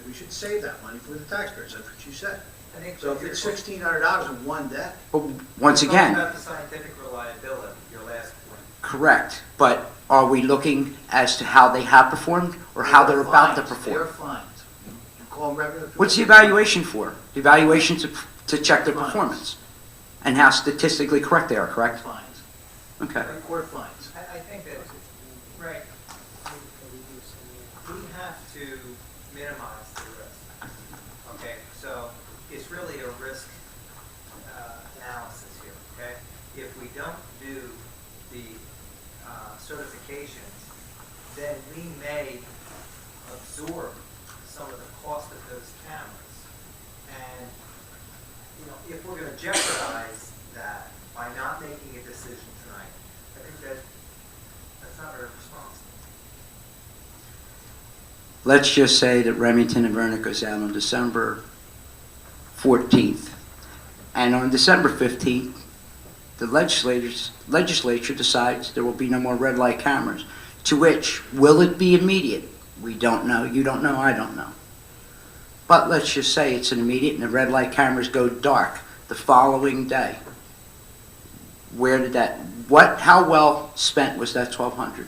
We should save that money for the taxpayers. That's what you said. I think So if it's $1,600 in one day, But once You're talking again, about the scientific reliability, your last point. correct, but are we looking as to how they have performed or how they're about to They're perform? fines. You call them revenue. What's the evaluation for? The evaluation to check their Fines. performance and how statistically correct they are, correct? Fines. Okay. Court fines. I think that, right, we have to minimize the risk. Okay, so it's really a risk analysis here, okay? If we don't do the certifications, then we may absorb some of the cost of those cameras. And, you know, if we're gonna jeopardize that by not making a decision tonight, I think that's not very responsible. Let's just say that Remington and Vernick goes out on December 14th. And on December 15th, the legislature decides there will be no more red light cameras. To which, will it be immediate? We don't know. You don't know. I don't know. But let's just say it's an immediate and the red light cameras go dark the following day. Where did that, how well spent was that 1,200?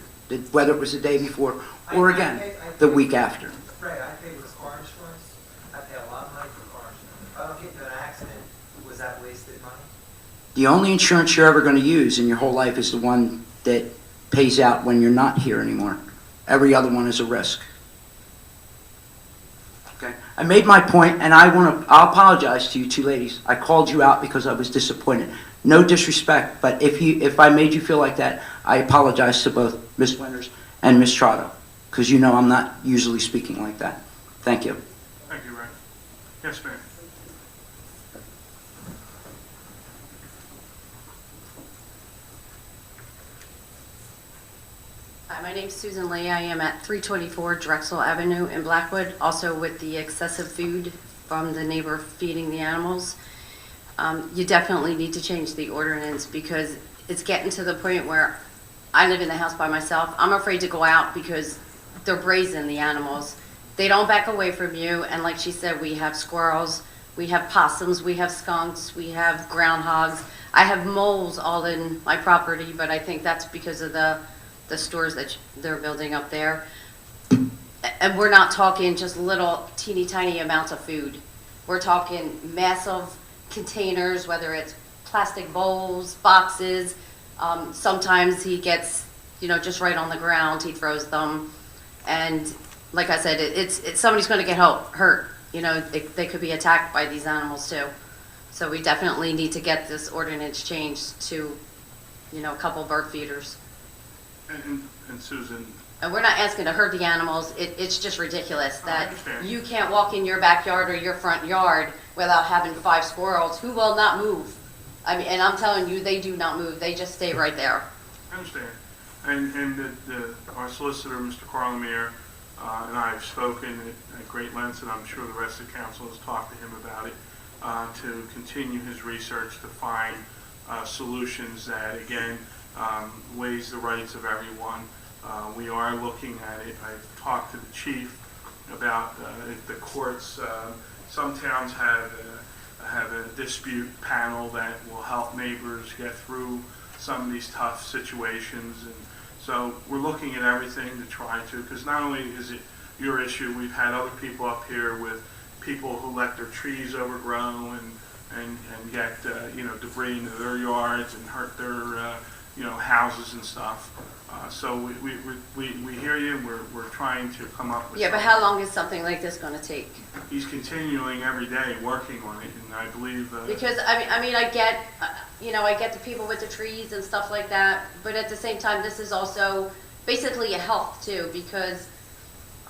Whether it was the day before or again, the week after. Right, I paid with car insurance. I pay a lot of money for car insurance. If I don't get into an accident, was that wasted money? The only insurance you're ever going to use in your whole life is the one that pays out when you're not here anymore. Every other one is a risk. Okay? I made my point, and I'll apologize to you two ladies. I called you out because I was disappointed. No disrespect, but if I made you feel like that, I apologize to both Ms. Winters and Ms. Trotto, because you know I'm not usually speaking like that. Thank you. Thank you, Ray. Yes, ma'am. Hi, my name's Susan Lee. I am at 324 Drexel Avenue in Blackwood, also with the excessive food from the neighbor feeding the animals. You definitely need to change the ordinance because it's getting to the point where I live in the house by myself. I'm afraid to go out because they're brazen, the animals. They don't back away from you, and like she said, we have squirrels, we have possums, we have skunks, we have groundhogs. I have moles all in my property, but I think that's because of the stores that they're building up there. And we're not talking just little teeny tiny amounts of food. We're talking massive containers, whether it's plastic bowls, boxes, Sometimes he gets, just right on the ground, he throws them. And like I said, it's somebody's going to get hurt. They could be attacked by these animals too. So we definitely need to get this ordinance changed to, a couple bird feeders. And Susan, And we're not asking to hurt the animals. It's just ridiculous I that understand. you can't walk in your backyard or your front yard without having 5 squirrels who will not move. And I'm telling you, they do not move. They just stay right there. I understand. And our solicitor, Mr. Carlemere, and I have spoken at great lengths, and I'm sure the rest of the council has talked to him about it, to continue his research to find solutions that, again, weighs the rights of everyone. We are looking at it. I've talked to the chief about if the courts, some towns have a dispute panel that will help neighbors get through some of these tough situations. And so we're looking at everything to try to, because not only is it your issue, we've had other people up here with people who let their trees overgrow and get debris into their yards and hurt their houses and stuff. So we hear you. We're trying to come up with. Yeah, but how long is something like this going to take? He's continuing every day working on it, and I believe. Because I get, I get the people with the trees and stuff like that, but at the same time, this is also basically a health too, because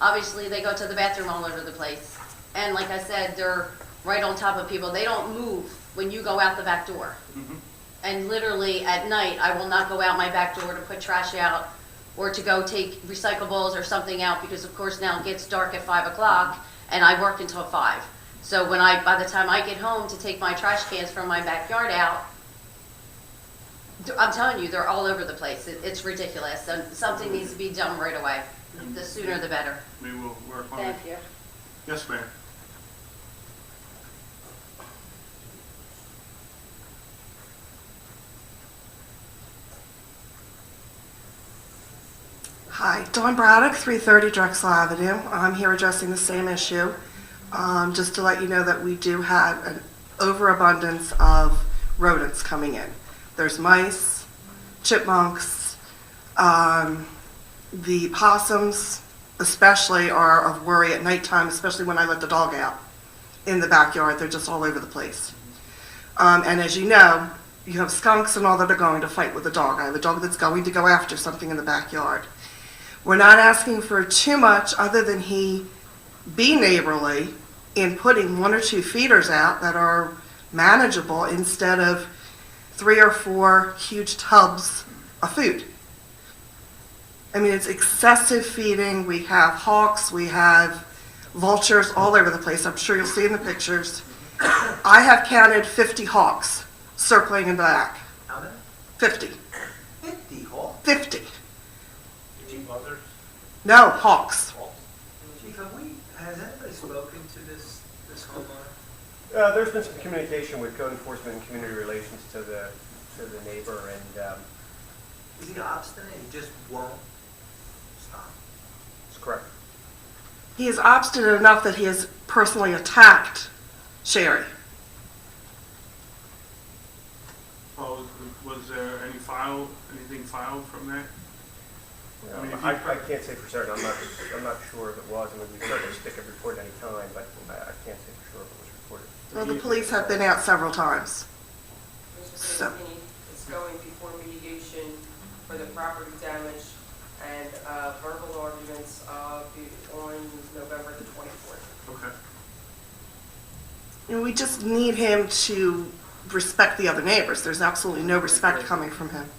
obviously they go to the bathroom all over the place, and like I said, they're right on top of people. They don't move when you go out the back door. Mm-hmm. And literally at night, I will not go out my back door to put trash out or to go take recyclables or something out, because of course now it gets dark at 5 o'clock and I work until 5. So by the time I get home to take my trash cans from my backyard out, I'm telling you, they're all over the place. It's ridiculous. And something needs to be done right away. The sooner the better. We will work on it. Thank you. Yes, ma'am. Hi, Dawn Braddock, 330 Drexel Avenue. I'm here addressing the same issue. Just to let you know that we do have an overabundance of rodents coming in. There's mice, chipmunks, the possums especially are of worry at nighttime, especially when I let the dog out in the backyard. They're just all over the place. And as you know, you have skunks and all that are going to fight with the dog. I have a dog that's going to go after something in the backyard. We're not asking for too much other than he be neighborly in putting 1 or 2 feeders out that are manageable instead of 3 or 4 huge tubs of food. I mean, it's excessive feeding. We have hawks, we have vultures all over the place. I'm sure you'll see in the pictures. I have counted 50 hawks circling in the back. How many? 50. 50 hawks? 50. Buzzards? No, hawks. Chief, has anybody spoken to this homeowner? There's been some communication with code enforcement and community relations to the neighbor, and Is he obstinate? He just won't stop? it's correct. He is obstinate enough that he has personally attacked Sherry. Well, was there anything filed from that? I mean, if I you- can't say for certain. I'm not sure if it was. I mean, we certainly stick a report at any time, but I can't say for sure if it was reported. Well, the police have been out several times. So, It's going before mediation for the property damage and verbal arguments on November the 24th. Okay. we just need him to respect the other neighbors. There's absolutely no respect coming from him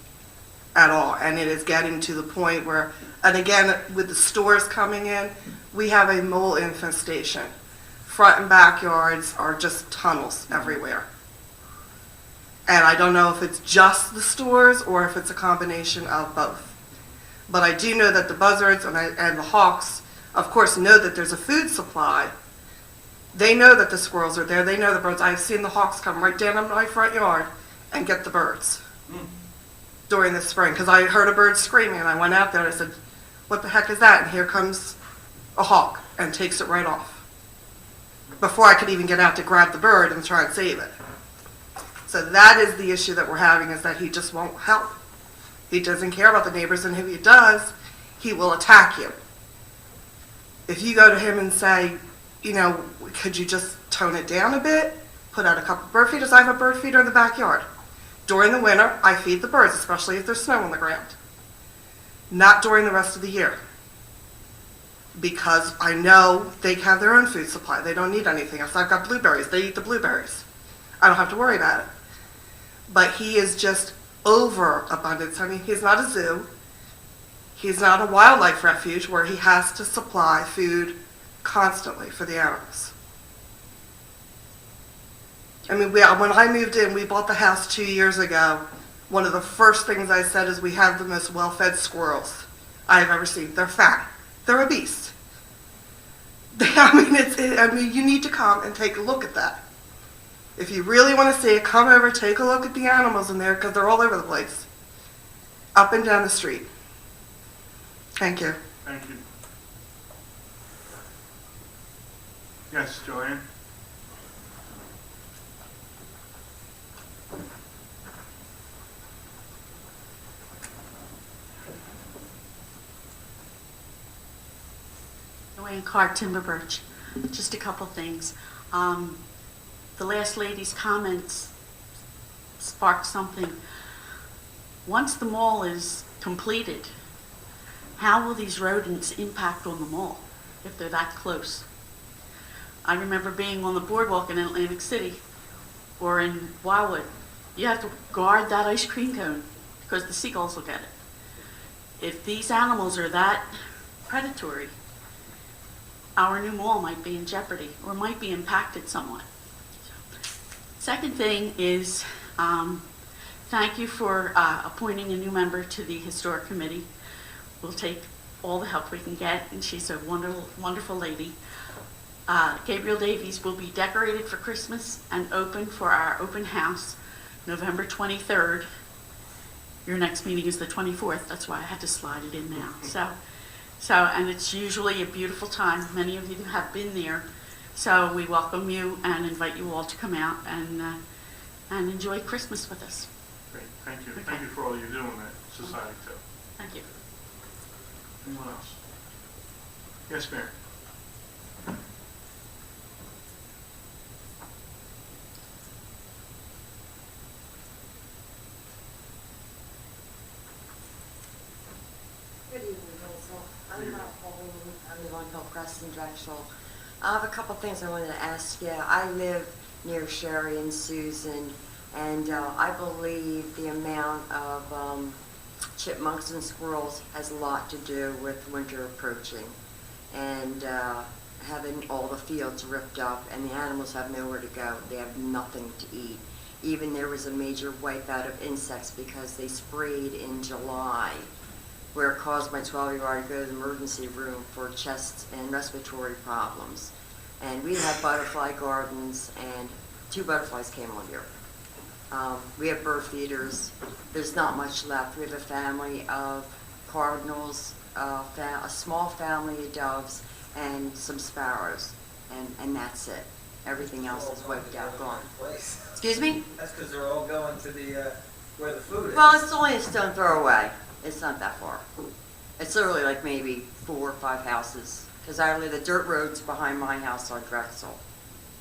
at all. And it is getting to the point where, and again, with the stores coming in, we have a mole infestation. Front and backyards are just tunnels everywhere. And I don't know if it's just the stores or if it's a combination of both. But I do know that the buzzards and the hawks, of course, know that there's a food supply. They know that the squirrels are there. They know the birds. I've seen the hawks come right down in my front yard and get the birds during the spring, because I heard a bird screaming, and I went out there and I said, what the heck is that? And here comes a hawk and takes it right off before I could even get out to grab the bird and try and save it. So that is the issue that we're having, is that he just won't help. He doesn't care about the neighbors, and if he does, he will attack you. If you go to him and say, you know, could you just tone it down a bit, put out a couple bird feeders? I have a bird feeder in the backyard. During the winter, I feed the birds, especially if there's snow on the ground. Not during the rest of the year. Because I know they have their own food supply. They don't need anything else. I've got blueberries. They eat the blueberries. I don't have to worry about it. But he is just overabundance. I mean, he's not a zoo. He's not a wildlife refuge where he has to supply food constantly for the animals. I mean, when I moved in, we bought the house 2 years ago. One of the first things I said is we have the most well-fed squirrels I've ever seen. They're fat. They're obese. I mean, you need to come and take a look at that. If you really want to see it, come over, take a look at the animals in there because they're all over the place. Up and down the street. Thank you. Thank you. Yes, Joanne? Joanne Clark, Timber Birch. Just a couple things. The last lady's comments sparked something. Once the mall is completed, how will these rodents impact on the mall if they're that close? I remember being on the boardwalk in Atlantic City or in Wildwood. You have to guard that ice cream cone because the seagulls will get it. If these animals are that predatory, our new mall might be in jeopardy or might be impacted somewhat. Second thing is, thank you for appointing a new member to the Historic Committee. We'll take all the help we can get, and she's a wonderful, wonderful lady. Gabriel Davies will be decorated for Christmas and open for our open house November 23rd. Your next meeting is the 24th. That's why I had to slide it in now. And it's usually a beautiful time. Many of you have been there. So we welcome you and invite you all to come out and enjoy Christmas with us. Great, thank you. Okay. Thank you for all you do in that society too. Thank you. Anyone else? Yes, Mayor. Good evening, Council. I'm not Pauline. I live on Hillcrest and Drexel. I have a couple things I wanted to ask you. I live near Sherry and Susan, and I believe the amount of chipmunks and squirrels has a lot to do with winter approaching and having all the fields ripped up, and the animals have nowhere to go. They have nothing to eat. Even there was a major wipeout of insects because they sprayed in July, where it caused my 12-year-old to go to the emergency room for chest and respiratory problems. And we had butterfly gardens, and 2 butterflies came on here. We have bird feeders. There's not much left. We have a family of cardinals, a small family of doves, and some sparrows, and that's it. Everything else is wiped out, gone. Excuse me? That's because they're all going to the, where the food is. Well, it's only a stone throw away. It's not that far. It's literally like maybe 4 or 5 houses. Because I live, the dirt roads behind my house are Drexel.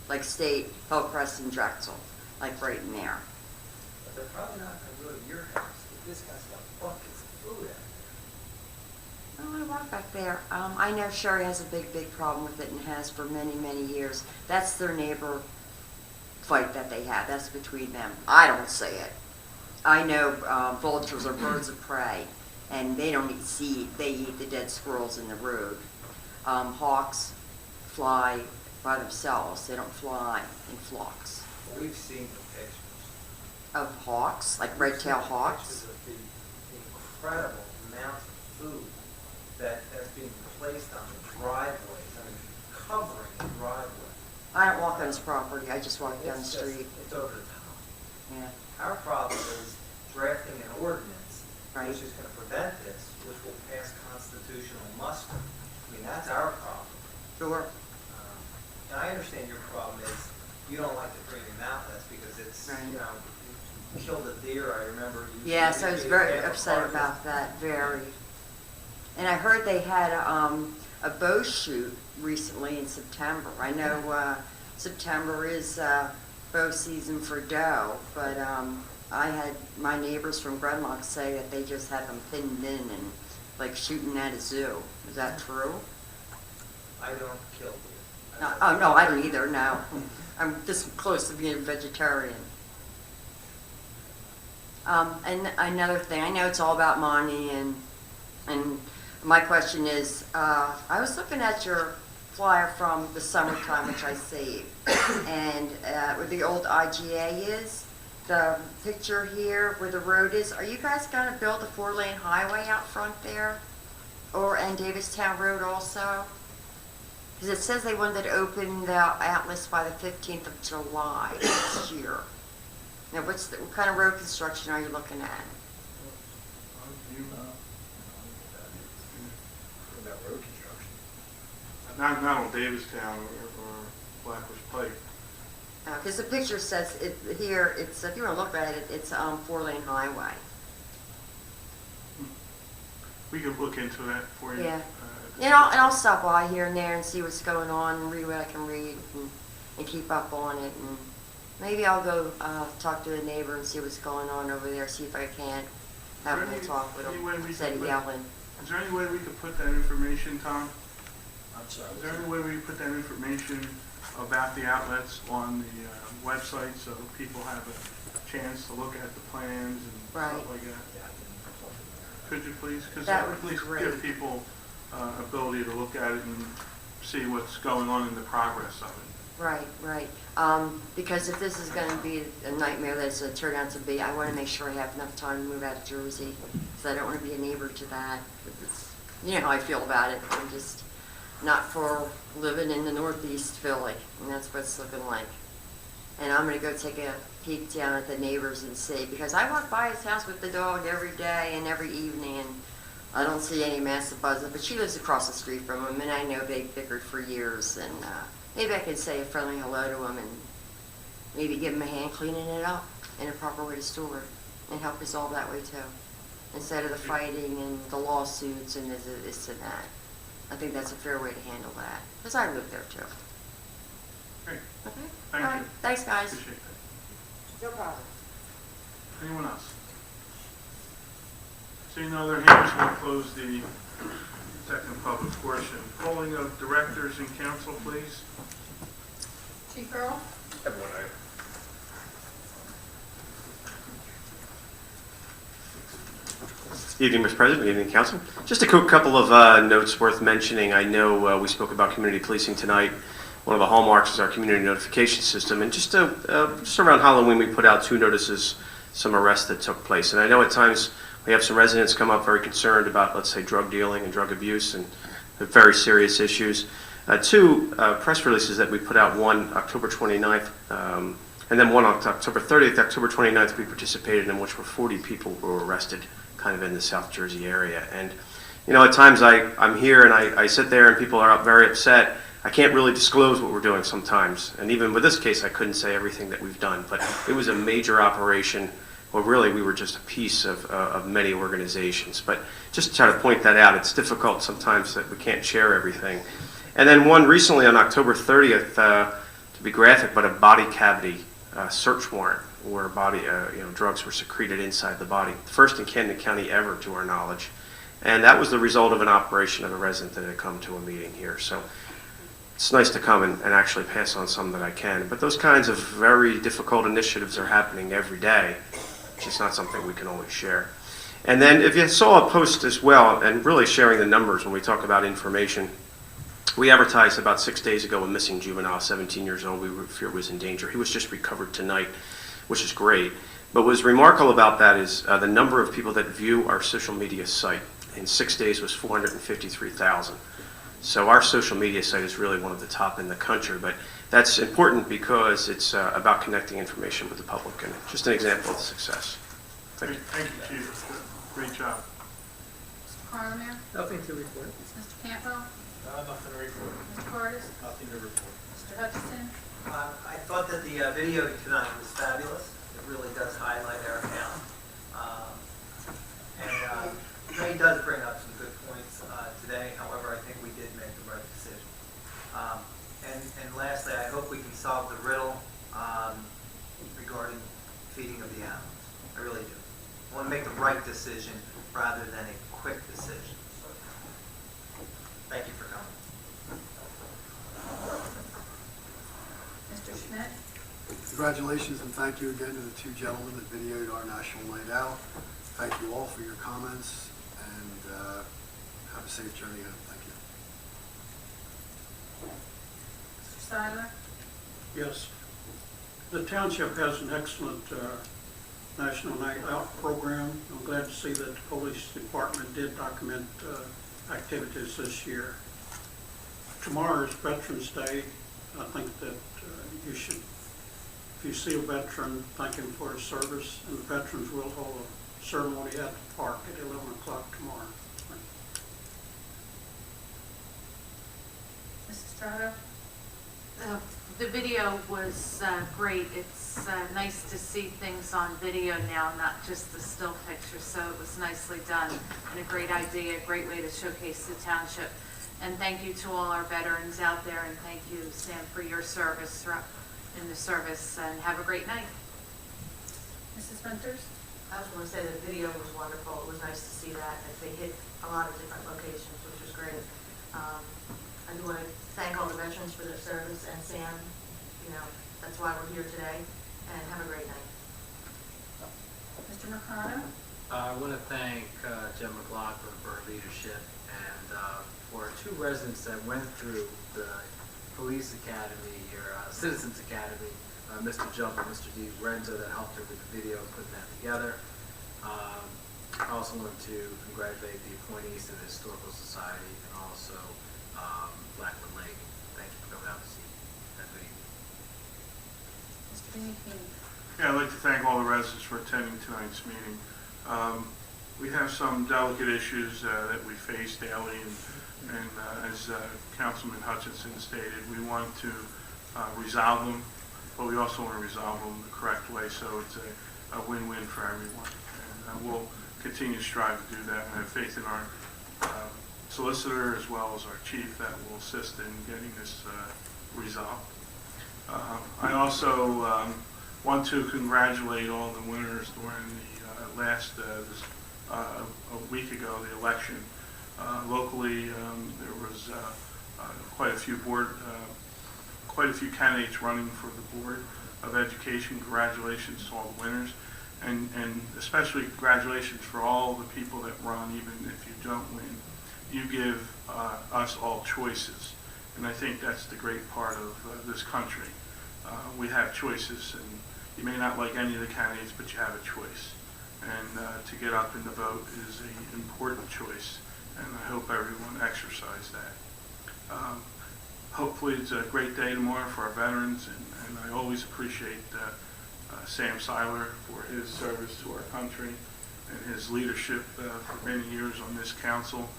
Like State, Hillcrest, and Drexel. Like right in there. But they're probably not going to go to your house. This guy's got buckets of food out Oh, I walk back there. I know Sherry has a big, big problem with it and has for many, many years. That's their neighbor fight that they have. That's between them. I don't say it. I know vultures are birds of prey, and they don't eat seed. They eat the dead squirrels in the road. Hawks fly by themselves. They don't fly in flocks. there. We've seen the pictures. Of hawks, like red-tailed hawks. Pictures of the incredible amount of food that's being placed on the driveways. I mean, covering the driveway. I don't walk on his property. I just walk down the It's street. It's over the top. Yeah, Our problem is drafting an ordinance, right. which is going to prevent this, which will pass constitutional muster. I mean, that's our problem. Sure. And I understand your problem is you don't like the premium outlets because it's, Right. you know, killed a deer, I remember. Yes, I was very upset about that, very. And I heard they had a bow shoot recently in September. I know September is bow season for doe, but I had my neighbors from Grenlock say that they just had them pinned in and like shooting at a zoo. Is that true? I don't kill deer. No, oh, no, I don't either, no. I'm this close to being a vegetarian. And another thing, I know it's all about money, and my question is, I was looking at your flyer from the summertime, which I saved, and where the old IGA is, the picture here where the road is, are you guys going to build a 4-lane highway out front there? And Davistown Road also? Because it says they wanted to open the Atlas by the 15th of July next year. Now, what kind of road construction are you looking at? About road construction. Not on Davistown or Blackwoods Pike. Because the picture says it here. It's if you want to look at it, it's 4-lane highway. We could look into that for you. Yeah. And I'll stop by here and there and see what's going on and read what I can read and keep up on it. And maybe I'll go talk to a neighbor and see what's going on over there, see if I can't have a talk with him instead of yelling. Is there any way we could put that information, Tom? I'm sorry. Is there any way we could put that information about the outlets on the website so people have a chance to look at the plans and stuff like that? Could you please? Because That that would would be at least great. give people ability to look at it and see what's going on in the progress of it. Right, right. Because if this is going to be a nightmare that it's turned out to be, I want to make sure I have enough time to move out of Jersey, because I don't want to be a neighbor to that. It's, you know how I feel about it. I'm just not for living in the Northeast Philly, and that's what it's looking like. And I'm going to go take a peek down at the neighbors and see, because I walk by his house with the dog every day and every evening, and I don't see any massive buzzing, but she lives across the street from him, and I know they've bickered for years, and maybe I could say a friendly hello to him and maybe give him a hand cleaning it up in a proper way to store it and help us all that way too, instead of the fighting and the lawsuits and this and that. I think that's a fair way to handle that, because I live there too. Great. Okay? Thank All right. you. Thanks, guys. Appreciate that. No problem. Anyone else? Seeing no other hands, we'll close the second public portion. Polling of directors and council, please. Chief Earl? Everyone, Evening, Mr. President, evening, Council. Just a quick couple of notes worth mentioning. I know we spoke about community policing tonight. One of the hallmarks is our community notification system. And just around Halloween, we put out 2 notices, some arrests that took place. And I know at times we have some residents come up very concerned about, let's say, drug dealing and drug abuse and very serious issues. 2 press releases that we put out, one October 29th, and then one on October 30th. October 29th, we participated in which were 40 people who were arrested kind of in the South Jersey area. And, you know, at times I'm here and I sit there and people are very upset. I can't really disclose what we're doing sometimes. And even with this case, I couldn't say everything that we've done. But it was a major operation. Well, really, we were just a piece of many organizations. But just to try to point that out, it's difficult sometimes that we can't share everything. And then one recently on October 30th, to be graphic, but a body cavity search warrant where drugs were secreted inside the body. First in Camden County ever, to our knowledge. And that was the result of an operation of a resident that had come to a meeting here. So it's nice to come and actually pass on some that I can. But those kinds of very difficult initiatives are happening every day. It's just not something we can always share. And then if you saw a post as well, and really sharing the numbers when we talk about information, we advertised about 6 days ago a missing juvenile, 17 years old, we fear was in danger. He was just recovered tonight, which is great. But what's remarkable about that is the number of people that view our social media site in 6 days was 453,000. So our social media site is really one of the top in the country, but that's important because it's about connecting information with the public, and just an example of the success. Thank you. Thank you, Chief. Great job. Mr. Carlemere? Nothing to report. Mr. Campbell? Nothing to report. Mr. Cordis? Nothing to report. Mr. Hutchison? I thought that the video tonight was fabulous. It It really does highlight our town. Ray does bring up some good points today. However, I think we did make the right decision. And lastly, I hope we can solve the riddle regarding feeding of the animals. I really do. I want to make the right decision rather than a quick decision. Thank you for coming. Mr. Schmidt? Congratulations and thank you again to the two gentlemen that videoed our National Night Out. Thank you all for your comments and have a safe journey home. Thank you. Mr. Seiler? Yes. The township has an excellent National Night Out program. I'm glad to see that the police department did document activities this year. Tomorrow is Veterans Day. I think that you should, if you see a veteran, thank him for his service, and the veterans will hold a ceremony at the park at 11 o'clock tomorrow. Mrs. Strato? The video was great. It's nice to see things on video now, not just the still pictures, so it was nicely done and a great idea, a great way to showcase the township. And thank you to all our veterans out there, and thank you, Sam, for your service in the service, and have a great night. Mrs. Winters? I just want to say that the video was wonderful. It was nice to see that they hit a lot of different locations, which was great. I do want to thank all the veterans for their service, and Sam, you know, that's why we're here today, and have a great night. Mr. Mercado? I want to thank Jen McLaughlin for her leadership, and for two residents that went through the police academy, or citizens academy, Mr. Jump and Mr. D. Renzo, that helped her with the video and putting that together. I also want to congratulate the appointees to the Historical Society, and also Blackwood Lake. Thank you for coming out to see that video. Mr. King? Yeah, I'd like to thank all the residents for attending tonight's meeting. We have some delicate issues that we face daily, and as Councilman Hutchinson stated, we want to resolve them, but we also want to resolve them the correct way, so it's a win-win for everyone. And we'll continue to strive to do that, and have faith in our solicitor as well as our chief that will assist in getting this resolved. I also want to congratulate all the winners during the last, a week ago, the election. Locally, there was quite a few candidates running for the Board of Education. Congratulations to all the winners, and especially congratulations for all the people that run, even if you don't win. You give us all choices, and I think that's the great part of this country. We have choices, and you may not like any of the candidates, but you have a choice. And to get up and to vote is an important choice, and I hope everyone exercise that. Hopefully it's a great day tomorrow for our veterans, and I always appreciate Sam Seiler for his service to our country and his leadership for many years on this council,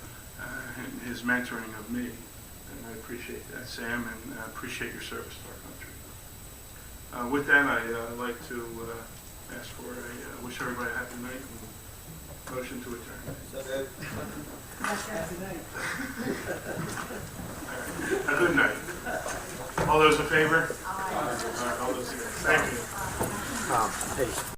and his mentoring of me. And I appreciate that, Sam, and I appreciate your service to our country. With that, I'd like to ask for a wish everybody a happy night and motion to adjourn. So good. A good night. All those in favor? Aye. All those against. Thank you. Hey.